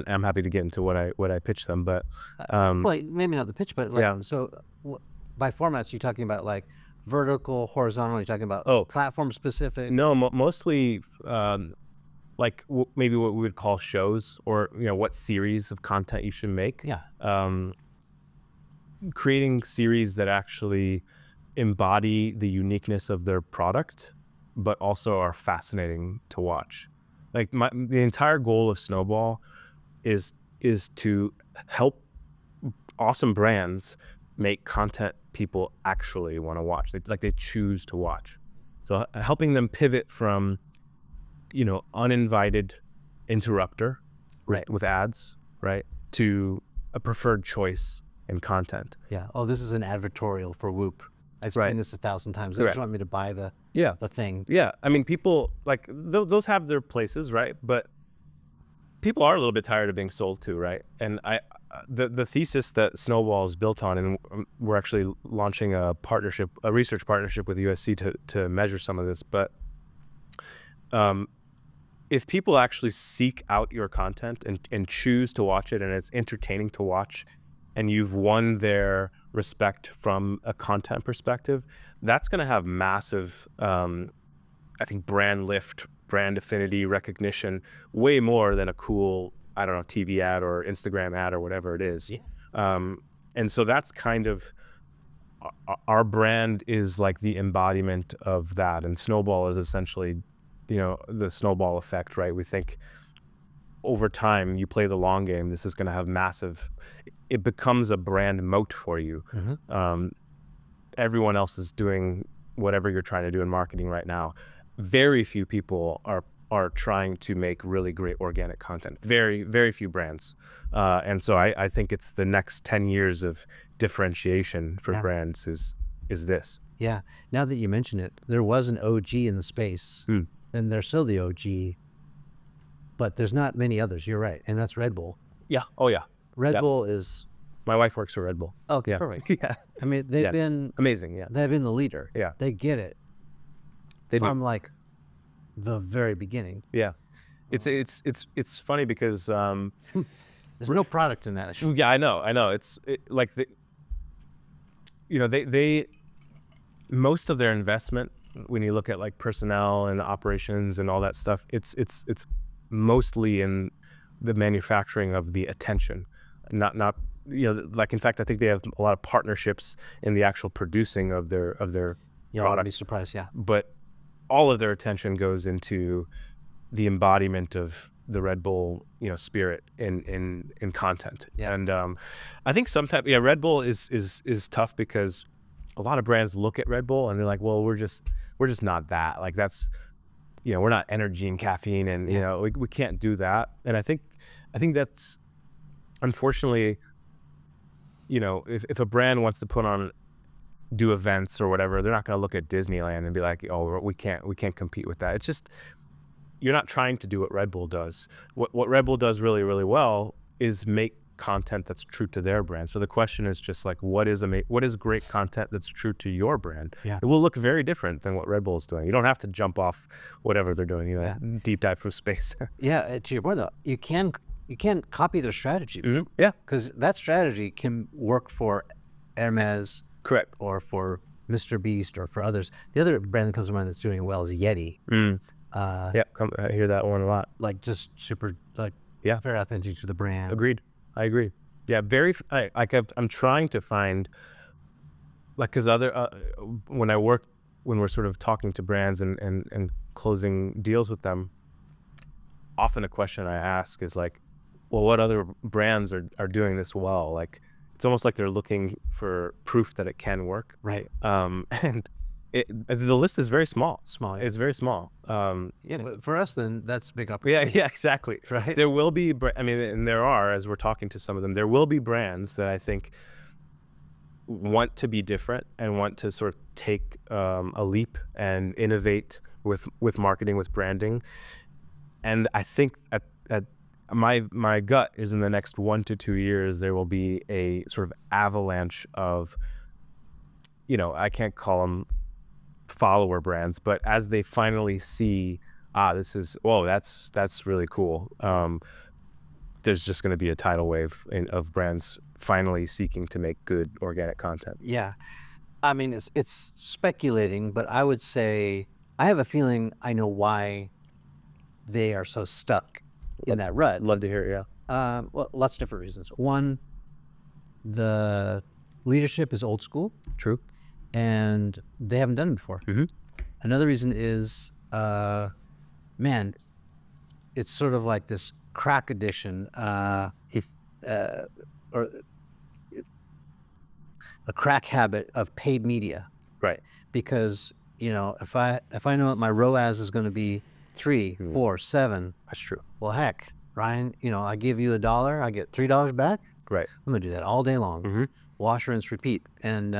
I'm happy to get into what I pitched them. But well, maybe not the pitch, but so by formats, you're talking about like vertical, horizontal. You're talking about platform specific. No, mostly like maybe what we would call shows, or what series of content you should make. Yeah. Creating series that actually embody the uniqueness of their product, but also are fascinating to watch. Like the entire goal of Snowball is to help awesome brands make content people actually want to watch. They choose to watch. So helping them pivot from, uninvited interrupter with ads, right, to a preferred choice in content. Yeah. Oh, this is an advertorial for Whoop. I've seen this 1,000 times. They just want me to buy the thing. Yeah. I mean, people like those have their places, right? But people are a little bit tired of being sold to, right? And the thesis that Snowball is built on, and we're actually launching a research partnership with USC to measure some of this. But if people actually seek out your content and choose to watch it, and it's entertaining to watch, and you've won their respect from a content perspective, that's going to have massive, I think, brand lift, brand affinity, recognition, way more than a cool, I don't know, TV ad or Instagram ad or whatever it is. Yeah. And so that's kind of, our brand is like the embodiment of that. And Snowball is essentially, the snowball effect, right? We think over time, you play the long game, this is going to have it becomes a brand moat for you. Mm-hmm. Everyone else is doing whatever you're trying to do in marketing right now. Very few people are trying to make really great organic content. Very, very few brands. And so I think it's the next 10 years of differentiation for brands is this. Yeah. Now that you mention it, there was an OG in the space, and they're still the OG, but there's not many others. You're right. And that's Red Bull. Yeah. Oh, yeah. Red Bull is... My wife works for Red Bull. Oh, yeah. Perfect. Yeah. I mean, they've been... amazing, yeah. They've been the leader. Yeah. They get it. From like the very beginning. Yeah. It's funny because... there's no product in that. Yeah, I know. It's like, they most of their investment, when you look at like personnel and operations and all that stuff, it's mostly in the manufacturing of the attention, not like, in fact, I think they have a lot of partnerships in the actual producing of their product. I'd be surprised, yeah. But all of their attention goes into the embodiment of the Red Bull, spirit in content. Yeah. And I think sometimes, Red Bull is tough because a lot of brands look at Red Bull and they're like, well, we're just not that. Like, that's, we're not energy and caffeine, and we can't do that. And I think that's, unfortunately, if a brand wants to do events or whatever, they're not going to look at Disneyland and be like, oh, we can't compete with that. It's just, you're not trying to do what Red Bull does. What Red Bull does really, really well is make content that's true to their brand. So the question is just like, what is great content that's true to your brand? Yeah. It will look very different than what Red Bull is doing. You don't have to jump off whatever they're doing, deep dive through space. Yeah, to your point though, you can't copy their strategy. Mm-hmm. Yeah. Because that strategy can work for Hermes, correct, or for Mr. Beast, or for others. The other brand that comes to mind that's doing well is Yeti. I hear that one a lot. Like, just super, like, very authentic to the brand. Agreed. I agree. Yeah, I'm trying to find, like, because when we're sort of talking to brands and closing deals with them, often a question I ask is like, well, what other brands are doing this well? Like, it's almost like they're looking for proof that it can work. Right. And the list is very small. It's very small. But for us, then, that's a big opportunity. Yeah, exactly. Right. There will be, and there are, as we're talking to some of them, there will be brands that I think want to be different and want to sort of take a leap and innovate with marketing, with branding. And I think at my gut is, in the next 1 to 2 years, there will be a sort of avalanche of, I can't call them follower brands, but as they finally see, that's really cool. There's just going to be a tidal wave of brands finally seeking to make good organic content. Yeah. I mean, it's speculating, but I would say I have a feeling I know why they are so stuck in that rut? I'd love to hear it. Yeah. Well, lots of different reasons. One, the leadership is old school. True. And they haven't done it before. Another reason is, man, it's sort of like this crack addiction, or a crack habit of paid media. Right. Because, you know, if I know that my ROAS is going to be 3, 4, 7, That's true. well, heck, Ryan, you know, I give you $1, I get $3 back. Right. I'm gonna do that all day long. Wash, rinse, repeat. And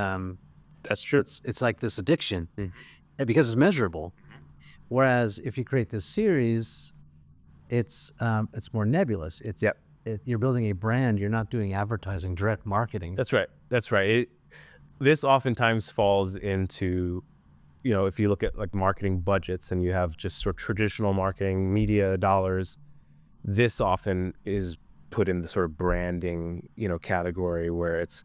That's true. it's like this addiction, and because it's measurable. Whereas if you create this series, it's more nebulous. It's you're building a brand. You're not doing advertising, direct marketing. That's right. That's right. This oftentimes falls into, you know, if you look at like marketing budgets and you have just sort of traditional marketing media dollars, this often is put in the sort of branding, you know, category where it's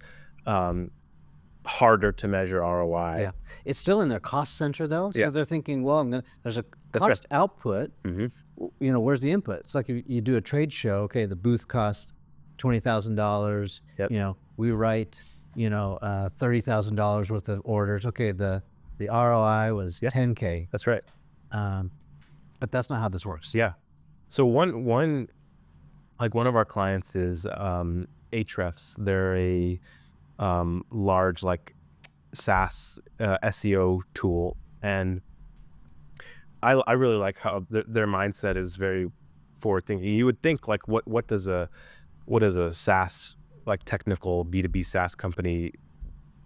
harder to measure ROI. Yeah, it's still in their cost center though. So they're thinking, well, there's a That's cost right. output. You know, where's the input? It's like you do a trade show. Okay, the booth costs $20,000. Yep. You know, we write, you know, $30,000 worth of orders. Okay, the ROI was $10K. That's right. But that's not how this works. Yeah. So one of our clients is Ahrefs. They're a large like SaaS SEO tool, and I really like how their mindset is very forward thinking. You would think like what does a SaaS like technical B2B SaaS company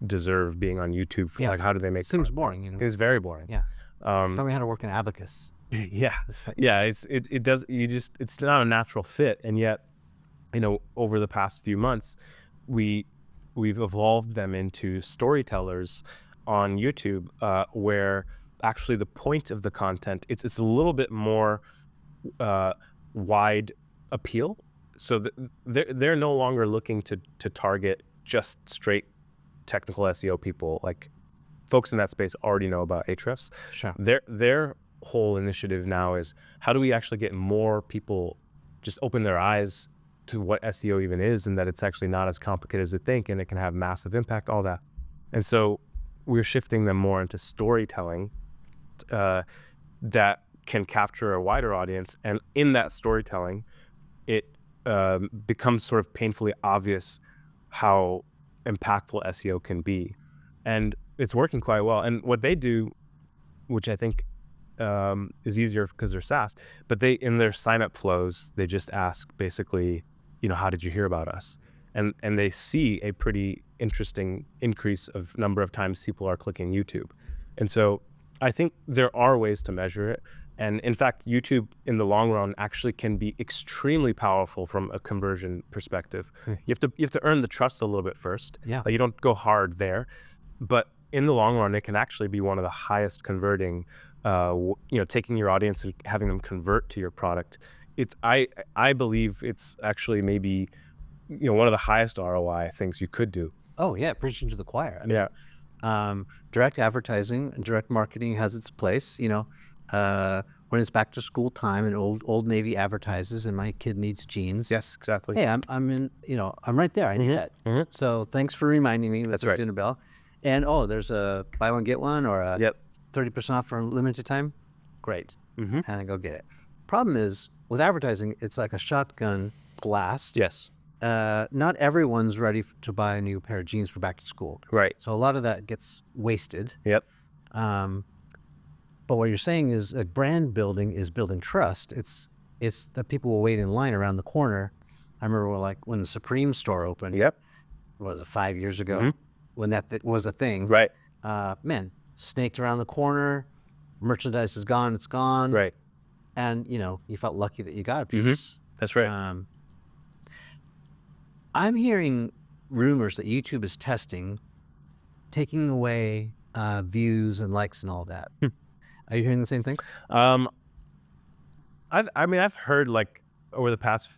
deserve being on YouTube for? Like how do they make Seems boring, you know. It's very boring. Yeah. Tell me how to work an abacus. Yeah. It's not a natural fit. And yet, you know, over the past few months, we've evolved them into storytellers on YouTube, where actually the point of the content, it's a little bit more wide appeal. So they're no longer looking to target just straight technical SEO people. Like folks in that space already know about Ahrefs. Sure. Their whole initiative now is how do we actually get more people just open their eyes to what SEO even is, and that it's actually not as complicated as they think, and it can have massive impact, all that. And so we're shifting them more into storytelling that can capture a wider audience. And in that storytelling, it becomes sort of painfully obvious how impactful SEO can be. And it's working quite well. And what they do, which I think is easier because they're SaaS, but they, in their sign-up flows, they just ask basically, you know, how did you hear about us? And they see a pretty interesting increase of number of times people are clicking YouTube. And so I think there are ways to measure it. And in fact, YouTube in the long run actually can be extremely powerful from a conversion perspective. You have to earn the trust a little bit first. Yeah. Like you don't go hard there, but in the long run, it can actually be one of the highest converting, you know, taking your audience and having them convert to your product. I believe it's actually maybe, you know, one of the highest ROI things you could do. Oh yeah, preaching to the choir. I mean, direct advertising and direct marketing has its place. You know, when it's back to school time and Old Navy advertises and my kid needs jeans. Yes, exactly. Hey, I'm in. You know, I'm right there. I need that. So thanks for reminding me. That's right. Dinner bell. And there's a buy one get one or a 30% off for a limited time. Great. And I go get it. Problem is with advertising, it's like a shotgun blast. Yes. Not everyone's ready to buy a new pair of jeans for back to school. Right. So a lot of that gets wasted. Yep. But what you're saying is brand building is building trust. It's that people will wait in line around the corner. I remember when the Supreme store opened. Yep. What was it, 5 years ago? When that was a thing. Right. Man, snaked around the corner. Merchandise is gone. It's gone. Right. And, you know, you felt lucky that you got a piece. That's right. I'm hearing rumors that YouTube is taking away views and likes and all that. Are you hearing the same thing? I've heard like over the past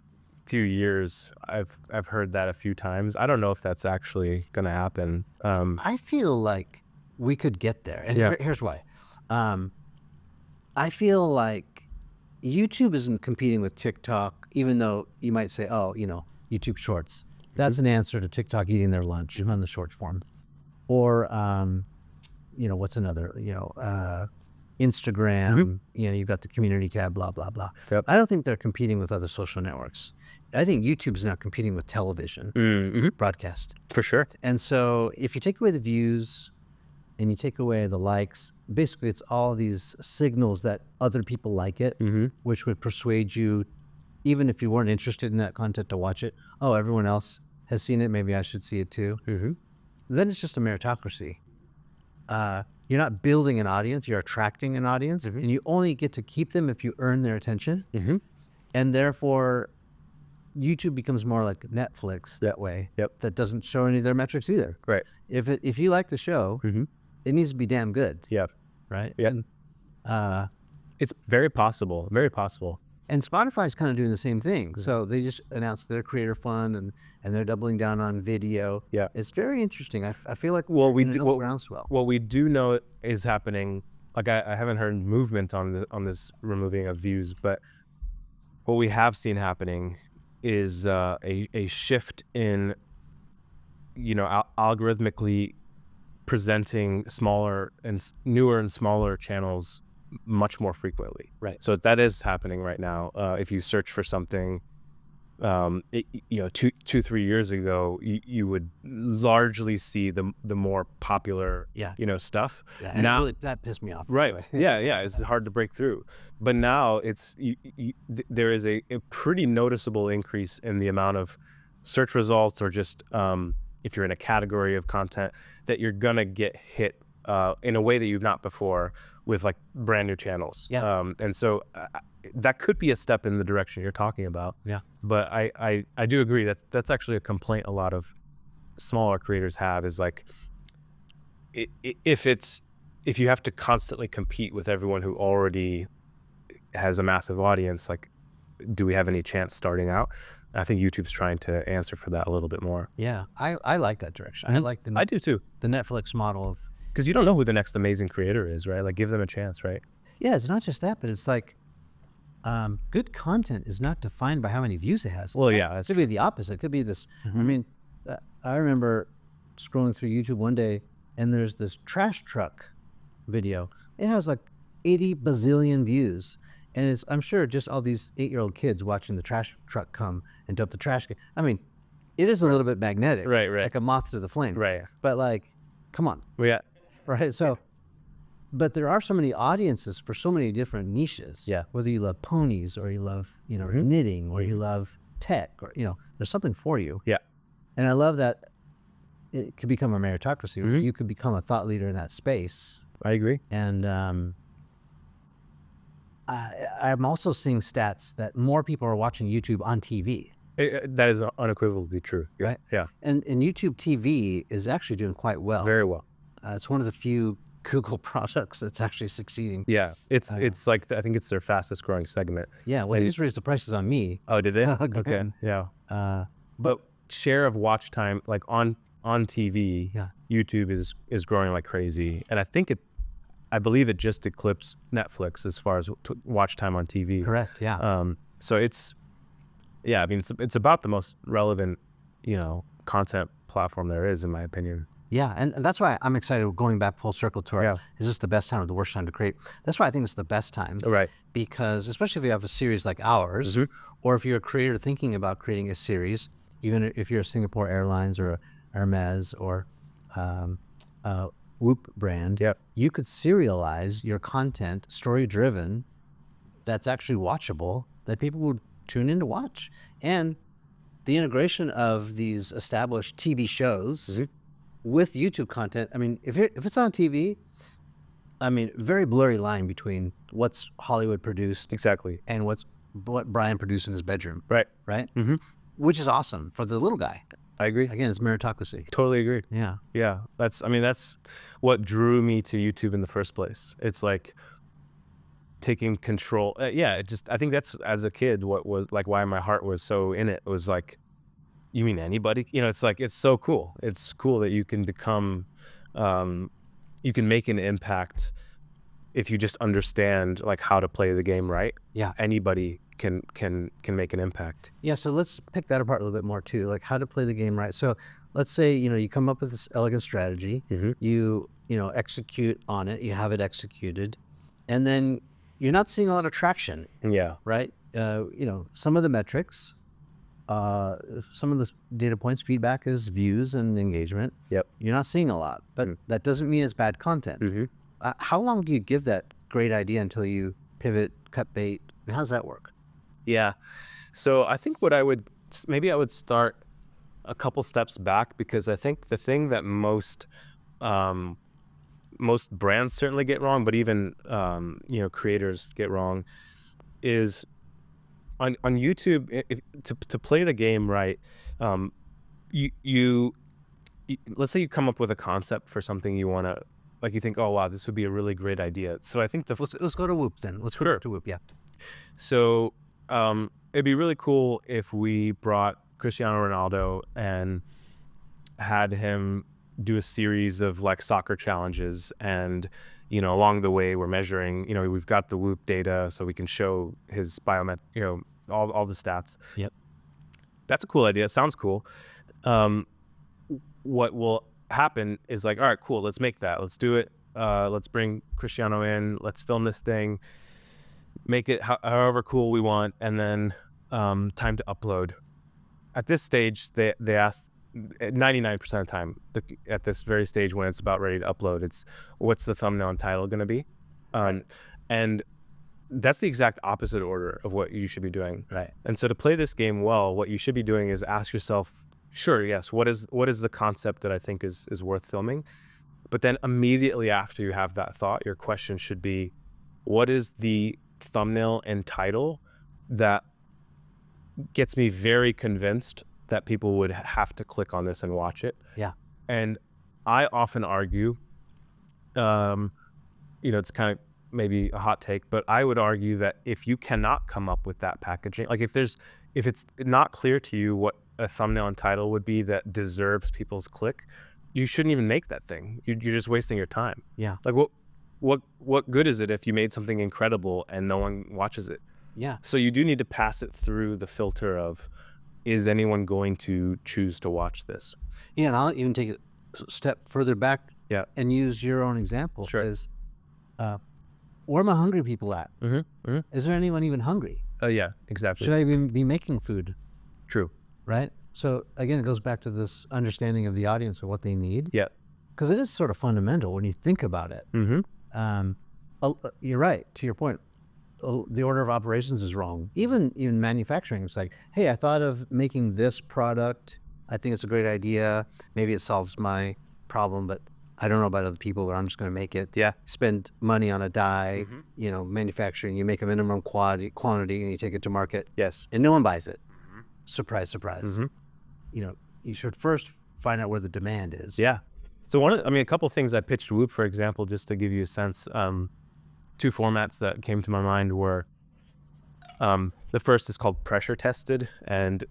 few years, I've heard that a few times. I don't know if that's actually going to happen. I feel like we could get there, and here's why. I feel like YouTube isn't competing with TikTok, even though you might say, oh, YouTube Shorts. That's an answer to TikTok eating their lunch on the short form. Or, what's another, Instagram, you've got the community tab, blah, blah, blah. Yep. I don't think they're competing with other social networks. I think YouTube's now competing with television, broadcast. For sure. And so if you take away the views and you take away the likes, basically it's all these signals that other people like it, which would persuade you, even if you weren't interested in that content, to watch it. Oh, everyone else has seen it. Maybe I should see it too. Then it's just a meritocracy. You're not building an audience, you're attracting an audience, and you only get to keep them if you earn their attention. And therefore, YouTube becomes more like Netflix that way. That doesn't show any of their metrics either. Right. If you like the show, it needs to be damn good. Yeah. Right. Yeah. And, it's very possible. Very possible. and Spotify's kind of doing the same thing. So they just announced their creator fund and they're doubling down on video. Yeah. It's very interesting. I feel like Well, we in do another groundswell. what we do know is happening. Like I haven't heard movement on this removing of views, but what we have seen happening is a shift in algorithmically presenting smaller and newer and smaller channels much more frequently. Right. So that is happening right now. If you search for something, 2-3 years ago, you would largely see the more popular, stuff. Yeah, and now, really, that pissed me off. right. Yeah. It's hard to break through. But now there is a pretty noticeable increase in the amount of search results, or just if you're in a category of content that you're gonna get hit in a way that you've not before with like brand new channels. Yeah. And so that could be a step in the direction you're talking about. Yeah. But I do agree that's actually a complaint a lot of smaller creators have, is like if you have to constantly compete with everyone who already has a massive audience, like, do we have any chance starting out? I think YouTube's trying to answer for that a little bit more. Yeah, I like that direction. I like I do too. the Netflix model of, Because you don't know who the next amazing creator is, right? Like, give them a chance, right? yeah, it's not just that, but it's like good content is not defined by how many views it has. Well, yeah, It could be the opposite. It could be this. I mean, I remember scrolling through YouTube one day, and there's this trash truck video. It has like 80 bazillion views. And it's, I'm sure, just all these 8-year-old kids watching the trash truck come and dump the trash can. I mean, it is a little bit magnetic. Right. Like a moth to the flame. Right. But like, come on. Well, yeah. Right. So, but there are so many audiences for so many different niches. Yeah. Whether you love ponies or you love, knitting, or you love tech, or, there's something for you. Yeah. And I love that it could become a meritocracy. You could become a thought leader in that space. I agree. And I'm also seeing stats that more people are watching YouTube on TV. That is unequivocally true. Yeah. Right. Yeah. And YouTube TV is actually doing quite well. Very well. It's one of the few Google products that's actually succeeding. Yeah. It's like, I think it's their fastest growing segment. Yeah. Well, they just raised the prices on me. Oh, did they? Okay. Yeah. But share of watch time, like on TV, YouTube is growing like crazy. And I believe it just eclipsed Netflix as far as watch time on TV. Correct. Yeah. So it's about the most relevant, content platform there is, in my opinion. Yeah. And that's why I'm excited, going back full circle to our, is this the best time or the worst time to create? That's why I think it's the best time. Right. Because especially if you have a series like ours, or if you're a creator thinking about creating a series, even if you're a Singapore Airlines or a Hermes or Whoop brand, you could serialize your content, story-driven, that's actually watchable, that people would tune in to watch. And the integration of these established TV shows with YouTube content, I mean, if it's on TV, I mean, very blurry line between what's Hollywood produced Exactly. and what Brian produced in his bedroom. Right. Right? Which is awesome for the little guy. I agree. Again, it's meritocracy. Totally agree. Yeah. Yeah. That's what drew me to YouTube in the first place. It's like taking control. I think that's, as a kid, what was like why my heart was so in it. It was like, you mean anybody? It's like, it's so cool. It's cool that you can become, you can make an impact if you just understand like how to play the game right, Yeah. anybody can make an impact. Yeah, so let's pick that apart a little bit more too, like how to play the game right. So let's say, you come up with this elegant strategy, you execute on it, you have it executed, and then you're not seeing a lot of traction, Yeah. right? Some of the metrics, some of the data points, feedback is views and engagement. Yep. You're not seeing a lot, but that doesn't mean it's bad content. How long do you give that great idea until you pivot, cut bait? How does that work? Yeah. So I think maybe I would start a couple steps back, because I think the thing that most brands certainly get wrong, but even creators get wrong, is on YouTube. To play the game right, you let's say you come up with a concept for something you want to, like, you think, oh wow, this would be a really great idea. So I think Let's go to Whoop then. Let's go to Whoop. Yeah. So it'd be really cool if we brought Cristiano Ronaldo and had him do a series of like soccer challenges, and along the way we're measuring, we've got the Whoop data, so we can show his all the stats. Yep. That's a cool idea. It sounds cool. What will happen is like, all right, cool, let's make that, let's do it, let's bring Cristiano in, let's film this thing, make it however cool we want, and then time to upload. At this stage, they ask 99% of the time, at this very stage when it's about ready to upload, it's what's the thumbnail and title going to be, and that's the exact opposite order of what you should be doing. Right. And so to play this game well, what you should be doing is ask yourself, sure, yes, what is the concept that I think is worth filming? But then immediately after you have that thought, your question should be, what is the thumbnail and title that gets me very convinced that people would have to click on this and watch it? Yeah. And I often argue, it's kind of maybe a hot take, but I would argue that if you cannot come up with that packaging, like if it's not clear to you what a thumbnail and title would be that deserves people's click, you shouldn't even make that thing. You're just wasting your time. Yeah. Like what good is it if you made something incredible and no one watches it? Yeah. So you do need to pass it through the filter of, is anyone going to choose to watch this? Yeah, and I'll even take it a step further back. Yeah. And use your own example. Sure. Is where are my hungry people at? Is there anyone even hungry? Yeah, exactly. Should I even be making food? True. Right. So again, it goes back to this understanding of the audience and what they need. Yeah. Because it is sort of fundamental when you think about it. You're right. To your point, the order of operations is wrong. Even in manufacturing, it's like, hey, I thought of making this product. I think it's a great idea. Maybe it solves my problem, but I don't know about other people, but I'm just going to make it. Yeah. Spend money on a die, manufacturing, you make a minimum quantity and you take it to market. Yes. And no one buys it. Surprise, surprise. You should first find out where the demand is. Yeah. So a couple of things I pitched Whoop, for example, just to give you a sense. Two formats that came to my mind were, the first is called Pressure Tested, and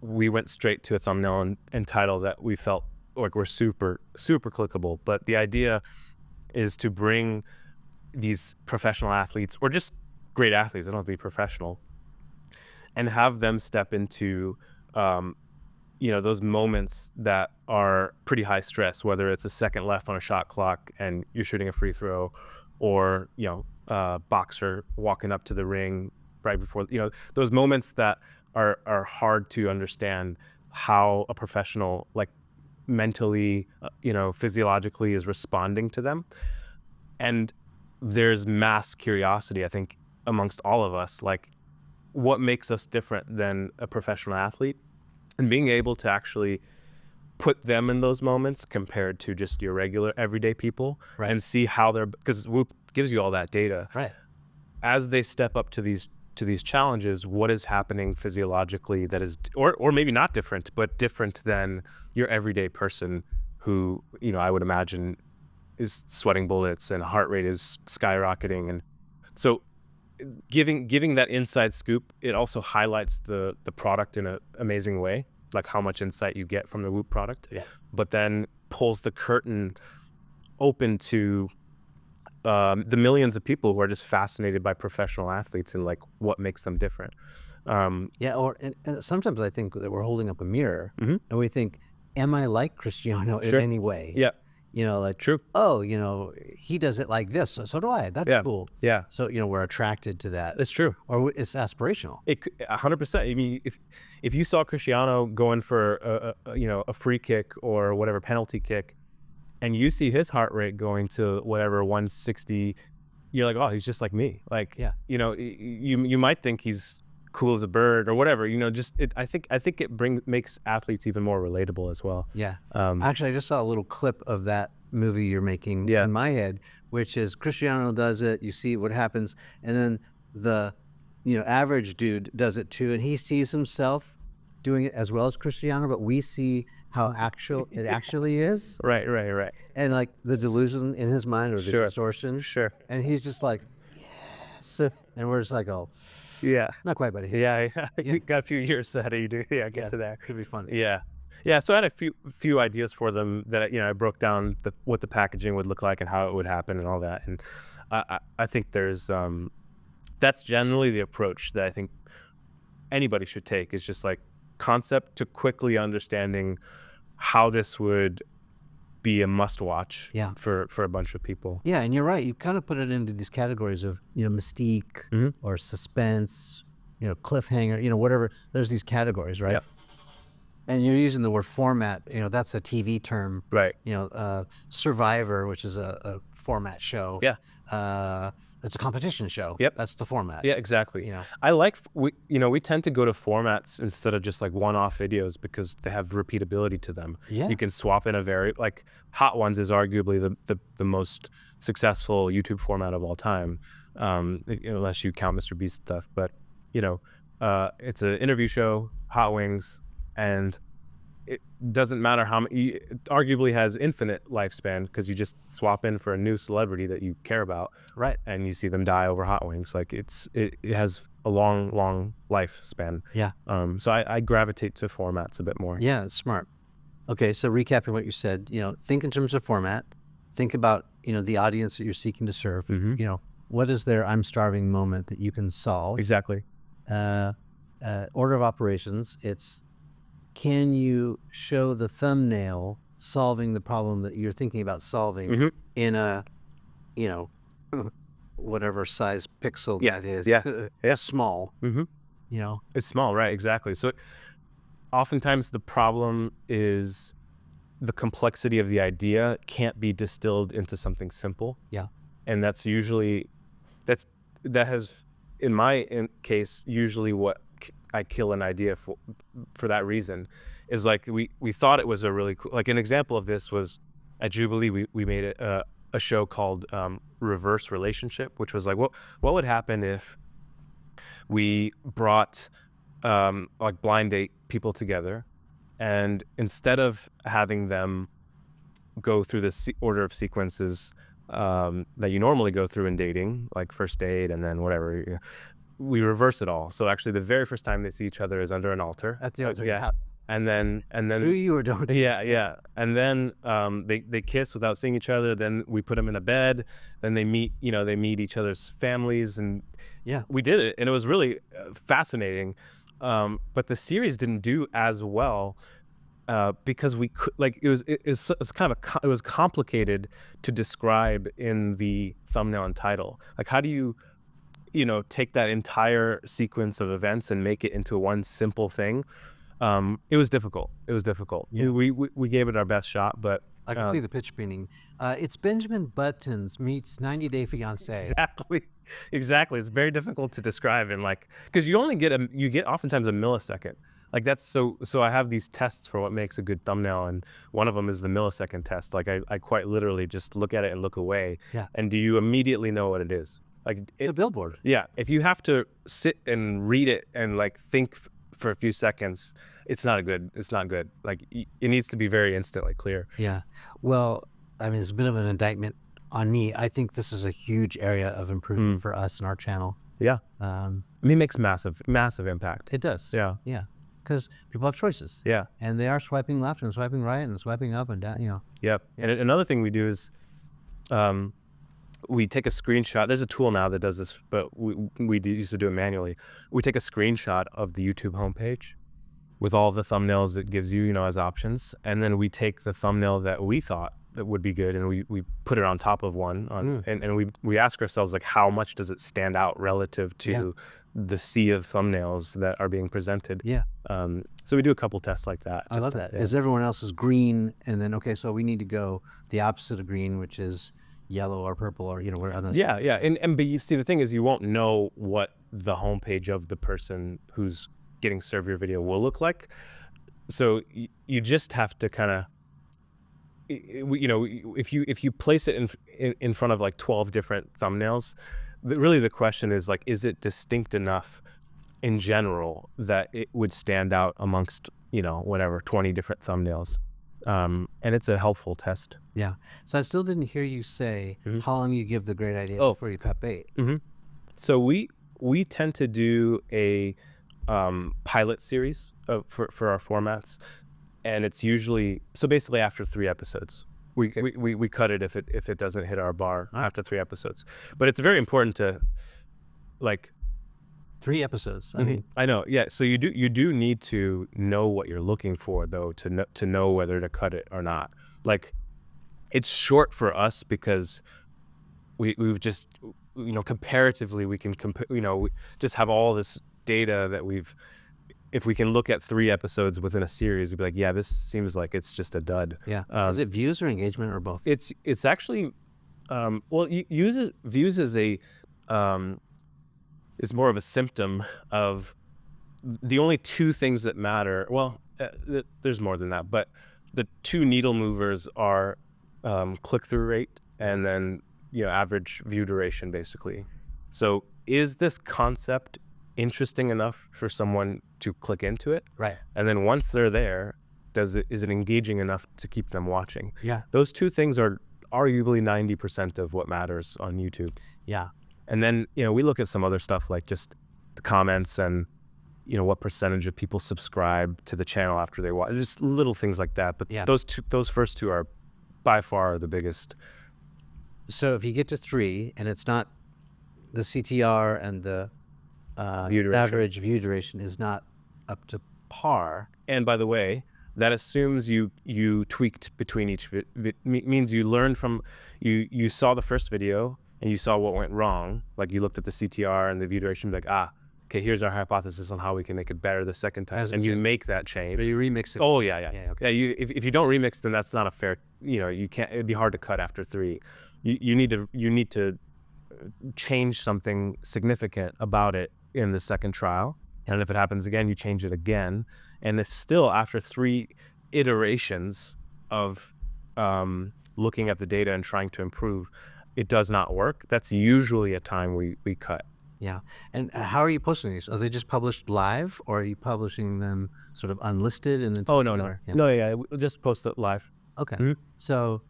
we went straight to a thumbnail and title that we felt like were super clickable. But the idea is to bring these professional athletes, or just great athletes, they don't have to be professional, and have them step into those moments that are pretty high stress, whether it's a second left on a shot clock and you're shooting a free throw, or boxer walking up to the ring right before, those moments that are hard to understand how a professional, like, mentally, physiologically is responding to them. And there's mass curiosity, I think, amongst all of us, like, what makes us different than a professional athlete, and being able to actually put them in those moments compared to just your regular everyday people, right, and see how because Whoop gives you all that data, right, as they step up to these challenges, what is happening physiologically that is, or maybe not different, but different than your everyday person who, I would imagine, is sweating bullets and heart rate is skyrocketing. And so giving that inside scoop, it also highlights the product in an amazing way, like how much insight you get from the Whoop product. Yeah. But then pulls the curtain open to the millions of people who are just fascinated by professional athletes and like what makes them different. Yeah, and sometimes I think that we're holding up a mirror Mhm. and we think, am I like Cristiano in Sure. any way? Yeah. Like, True. oh, he does it like this, so do I. That's Yeah. cool. Yeah. So, we're attracted to that. It's true. Or it's aspirational. 100%. I mean, if you saw Cristiano going for a free kick or whatever penalty kick, and you see his heart rate going to whatever 160, you're like, oh, he's just like me. Like, Yeah. you might think he's cool as a bird or whatever. I think it makes athletes even more relatable as well. Yeah. Um, Actually, I just saw a little clip of that movie you're making Yeah. in my head, which is Cristiano does it, you see what happens, and then the average dude does it too, and he sees himself doing it as well as Cristiano, but we see how it actually is, right. and like the delusion in his mind or the Sure. distortion, Sure. and he's just like, yes, and we're just like, oh, Yeah. not quite, buddy. Yeah. You got a few years ahead of you, dude. Yeah, get to there. Could be fun. Yeah. Yeah. So I had a few ideas for them that, I broke down what the packaging would look like and how it would happen and all that. And I think that's generally the approach that I think anybody should take, is just like concept to quickly understanding how this would be a must watch Yeah. for a bunch of people. Yeah, and you're right. You kind of put it into these categories of, mystique Mhm. or suspense, cliffhanger, whatever. There's these categories, right? Yep. And you're using the word format. That's a TV term. Right. Survivor, which is a format show. Yeah. It's a competition show. Yep. That's the format. Yeah, exactly. You know. I like we tend to go to formats instead of just like one-off videos because they have repeatability to them. Yeah. You can swap in like Hot Ones is arguably the most successful YouTube format of all time, unless you count Mr. Beast stuff. But it's an interview show, Hot Wings, and it doesn't matter how many. It arguably has infinite lifespan because you just swap in for a new celebrity that you care about, Right. and you see them die over Hot Wings. Like it has a long lifespan. Yeah. So I gravitate to formats a bit more. Yeah, it's smart. Okay, so recapping what you said, think in terms of format. Think about, the audience that you're seeking to serve. Mhm. What is their I'm starving moment that you can solve? Exactly. Order of operations, it's, can you show the thumbnail solving the problem that you're thinking about solving Mhm. in a, whatever size pixel that is. Yeah. Yeah. Small. Mm-hmm. It's small, right? Exactly. So oftentimes the problem is the complexity of the idea can't be distilled into something simple. Yeah. And that's usually that has, in my case, usually what I kill an idea for that reason is like we thought it was a really cool, like an example of this was at Jubilee we made a show called Reverse Relationship, which was like what would happen if we brought like blind date people together, and instead of having them go through this order of sequences that you normally go through in dating, like first date and then whatever, we reverse it all. So actually the very first time they see each other is under an altar. At the altar. Yeah. And then Who you or don't. yeah. And then they kiss without seeing each other. Then we put them in a bed. Then they meet each other's families, and Yeah. we did it, and it was really fascinating. But the series didn't do as well because we could, like, it was complicated to describe in the thumbnail and title. Like, how do you take that entire sequence of events and make it into one simple thing? It was difficult. Yeah. We gave it our best shot, but I can see the pitch meaning. It's Benjamin Buttons meets 90 Day Fiancé. exactly. It's very difficult to describe, and like, because you only get oftentimes a millisecond. Like that's so I have these tests for what makes a good thumbnail, and one of them is the millisecond test. Like I quite literally just look at it and look away. Yeah. And do you immediately know what it is? Like It's a billboard. yeah, if you have to sit and read it and like think for a few seconds, it's not good. Like it needs to be very instantly clear. Yeah. Well, I mean, it's a bit of an indictment on me. I think this is a huge area of improvement for us and our channel. Yeah. I mean, it makes massive impact. It does. Yeah. Yeah. Because people have choices. Yeah. And they are swiping left and swiping right and swiping up and down, Yep. And another thing we do is we take a screenshot. There's a tool now that does this, but we used to do it manually. We take a screenshot of the YouTube homepage with all the thumbnails it gives you, as options, and then we take the thumbnail that we thought that would be good, and we put it on top of one, and we ask ourselves, like, how much does it stand out relative to the sea of thumbnails that are being presented? Yeah. So we do a couple tests like that. I love that. Is everyone else is green, and then okay, so we need to go the opposite of green, which is yellow or purple, or Yeah, but you see, the thing is, you won't know what the homepage of the person who's getting served your video will look like. So you just have to kind of, if you place it in front of like 12 different thumbnails, really the question is, like, is it distinct enough in general that it would stand out amongst 20 different thumbnails? And it's a helpful test. Yeah. So I still didn't hear you say how long you give the great idea before you cut bait. So we tend to do a pilot series for our formats, and it's usually, so basically after 3 episodes we cut it if it doesn't hit our bar after 3 episodes. But it's very important to, like, 3 episodes. I mean, I know. Yeah. So you do need to know what you're looking for, though, to know whether to cut it or not. Like, it's short for us because we've just, comparatively, we can compare, we just have all this data that if we can look at 3 episodes within a series, we'd be like, yeah, this seems like it's just a dud. Yeah. Is it views or engagement or both? It's actually, views is is more of a symptom of the only 2 things that matter. Well, there's more than that, but the 2 needle movers are click-through rate and then average view duration, basically. So is this concept interesting enough for someone to click into it? Right. And then once they're there, is it engaging enough to keep them watching? Yeah. Those 2 things are arguably 90% of what matters on YouTube. Yeah. And then, we look at some other stuff, like just the comments and, what percentage of people subscribe to the channel after they watch, just little things like that. But those first 2 are by far the biggest. So if you get to 3 and it's not, the CTR and the average view duration is not up to par. And by the way, that assumes you tweaked between each means you learned from, you saw the first video and you saw what went wrong. Like, you looked at the CTR and the view duration, like, okay, here's our hypothesis on how we can make it better the second time. And you make that change. But you remix it. Oh, yeah. Okay. Yeah, if you don't remix, then that's not a fair, you can't, it'd be hard to cut after 3. You need to change something significant about it in the second trial. And if it happens again, you change it again. And if still after 3 iterations of looking at the data and trying to improve, it does not work, that's usually a time we cut. Yeah. And how are you posting these? Are they just published live, or are you publishing them sort of unlisted and then? No, we'll just post it live. Okay. So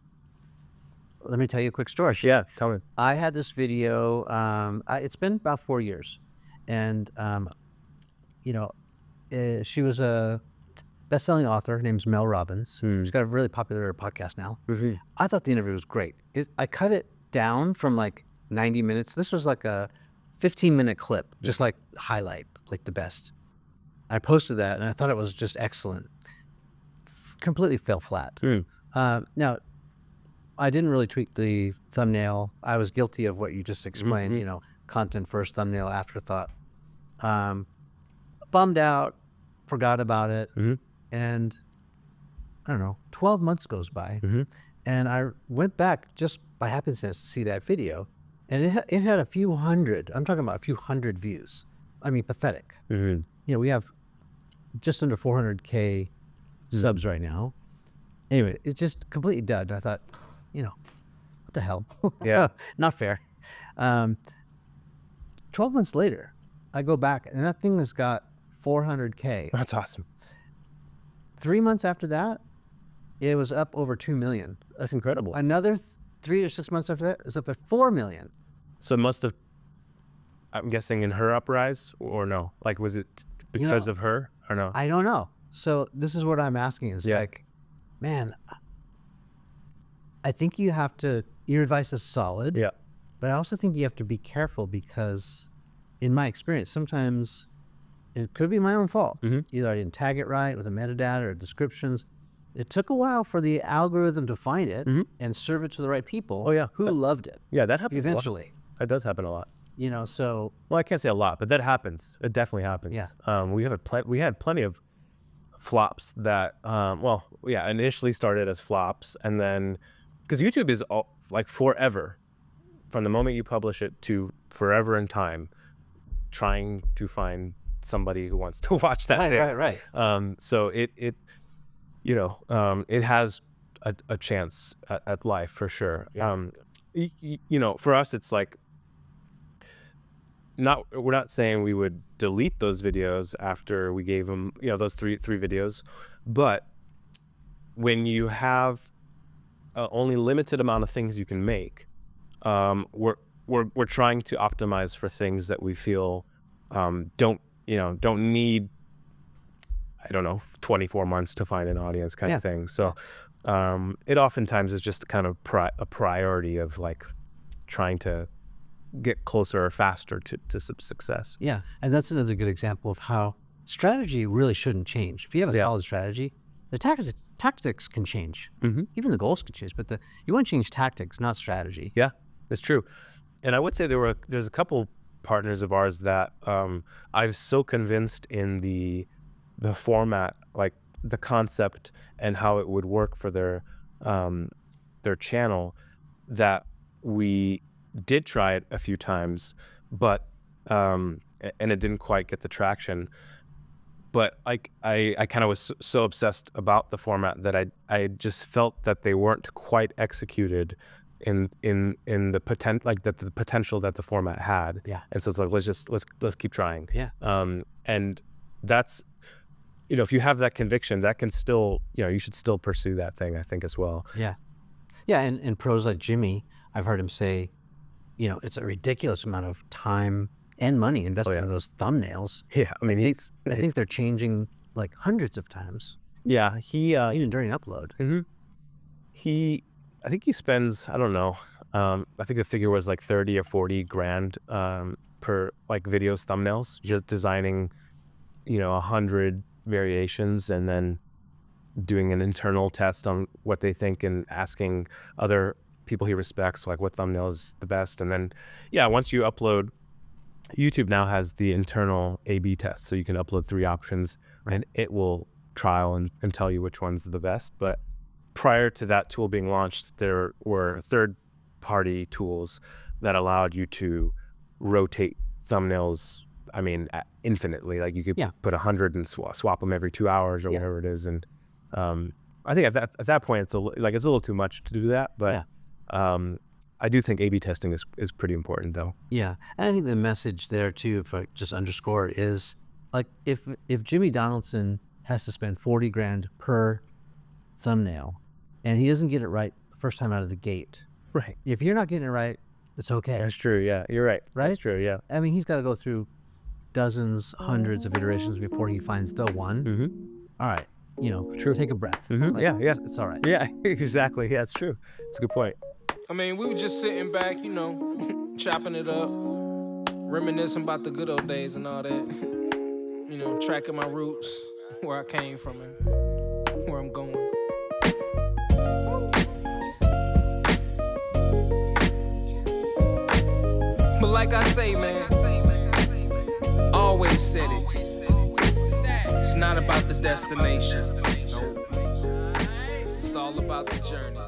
let me tell you a quick story. Yeah, tell me. I had this video, it's been about 4 years, and she was a best-selling author. Her name's Mel Robbins. She's got a really popular podcast now. I thought the interview was great. I cut it down from like 90 minutes. This was like a 15-minute clip, just like highlight, like the best. I posted that, and I thought it was just excellent. Completely fell flat. Now, I didn't really tweak the thumbnail. I was guilty of what you just explained, content first, thumbnail afterthought. Bummed out, forgot about it. And I don't know, 12 months goes by. And I went back just by happenstance to see that video. And it had a few hundred, I'm talking about a few hundred views. I mean, pathetic. We have just under 400K subs right now. Anyway, it's just completely dud. I thought, what the hell? Yeah. Not fair. 12 months later, I go back and that thing has got 400K. That's awesome. 3 months after that, it was up over 2 million. That's incredible. Another 3 or 6 months after that, it was up at 4 million. So it must have, I'm guessing, in her uprise, or no? Like, was it because of her or no? I don't know. So this is what I'm asking is like, man, I think you have to, your advice is solid. Yeah. But I also think you have to be careful because, in my experience, sometimes it could be my own fault. Either I didn't tag it right with the metadata or descriptions. It took a while for the algorithm to find it and serve it to the right people who loved it. Yeah, that happens eventually. a lot. That does happen a lot. You know, so Well, I can't say a lot, but that happens. It definitely happens. Yeah. We had plenty of flops that, initially started as flops, and then because YouTube is like forever, from the moment you publish it to forever in time, trying to find somebody who wants to watch that thing. Right. So it it has a chance at life for sure. For us, it's like, we're not saying we would delete those videos after we gave them, those three videos, but when you have only limited amount of things you can make, we're trying to optimize for things that we feel don't need, I don't know, 24 months to find an audience kind of thing. So it oftentimes is just kind of a priority of like trying to get closer or faster to success. Yeah, and that's another good example of how strategy really shouldn't change. If you have a solid strategy, the tactics can change. Even the goals can change, but you want to change tactics, not strategy. Yeah, that's true. And I would say there's a couple partners of ours that I was so convinced in the format, like the concept and how it would work for their channel, that we did try it a few times, but and it didn't quite get the traction. But I kind of was so obsessed about the format that I just felt that they weren't quite executed in the the potential that the format had. Yeah. And so it's like, let's keep trying. Yeah. And that's, if you have that conviction, that can still, you should still pursue that thing, I think, as well. Yeah. Yeah, and pros like Jimmy, I've heard him say, it's a ridiculous amount of time and money invested in those thumbnails. Yeah, I mean, I think they're changing like hundreds of times. Yeah, even during upload. I think he spends, I don't know, I think the figure was like 30 or 40 grand per like videos, thumbnails, just designing, 100 variations and then doing an internal test on what they think and asking other people he respects, like, what thumbnail is the best. And then, once you upload, YouTube now has the internal A/B test. So you can upload 3 options and it will trial and tell you which one's the best. But prior to that tool being launched, there were third-party tools that allowed you to rotate thumbnails, I mean, infinitely. Like, you could put 100 and swap them every 2 hours or whatever it is. And I think at that point, it's a little too much to do that. But I do think A/B testing is pretty important, though. Yeah, and I think the message there too, if I just underscore, is like, if Jimmy Donaldson has to spend 40 grand per thumbnail and he doesn't get it right the first time out of the gate, right? If you're not getting it right, it's okay. That's true. Yeah, you're right. Right? That's true. Yeah. I mean, he's got to go through dozens, hundreds of iterations before he finds the one. All right, True. Take a breath. Like, it's all right. Yeah, exactly. Yeah, it's true. It's a good point. I mean, we were just sitting back, chopping it up, reminiscing about the good old days and all that. Tracking my roots, where I came from and where I'm going. But like I say, man, always said it. It's not about the destination. It's all about the journey.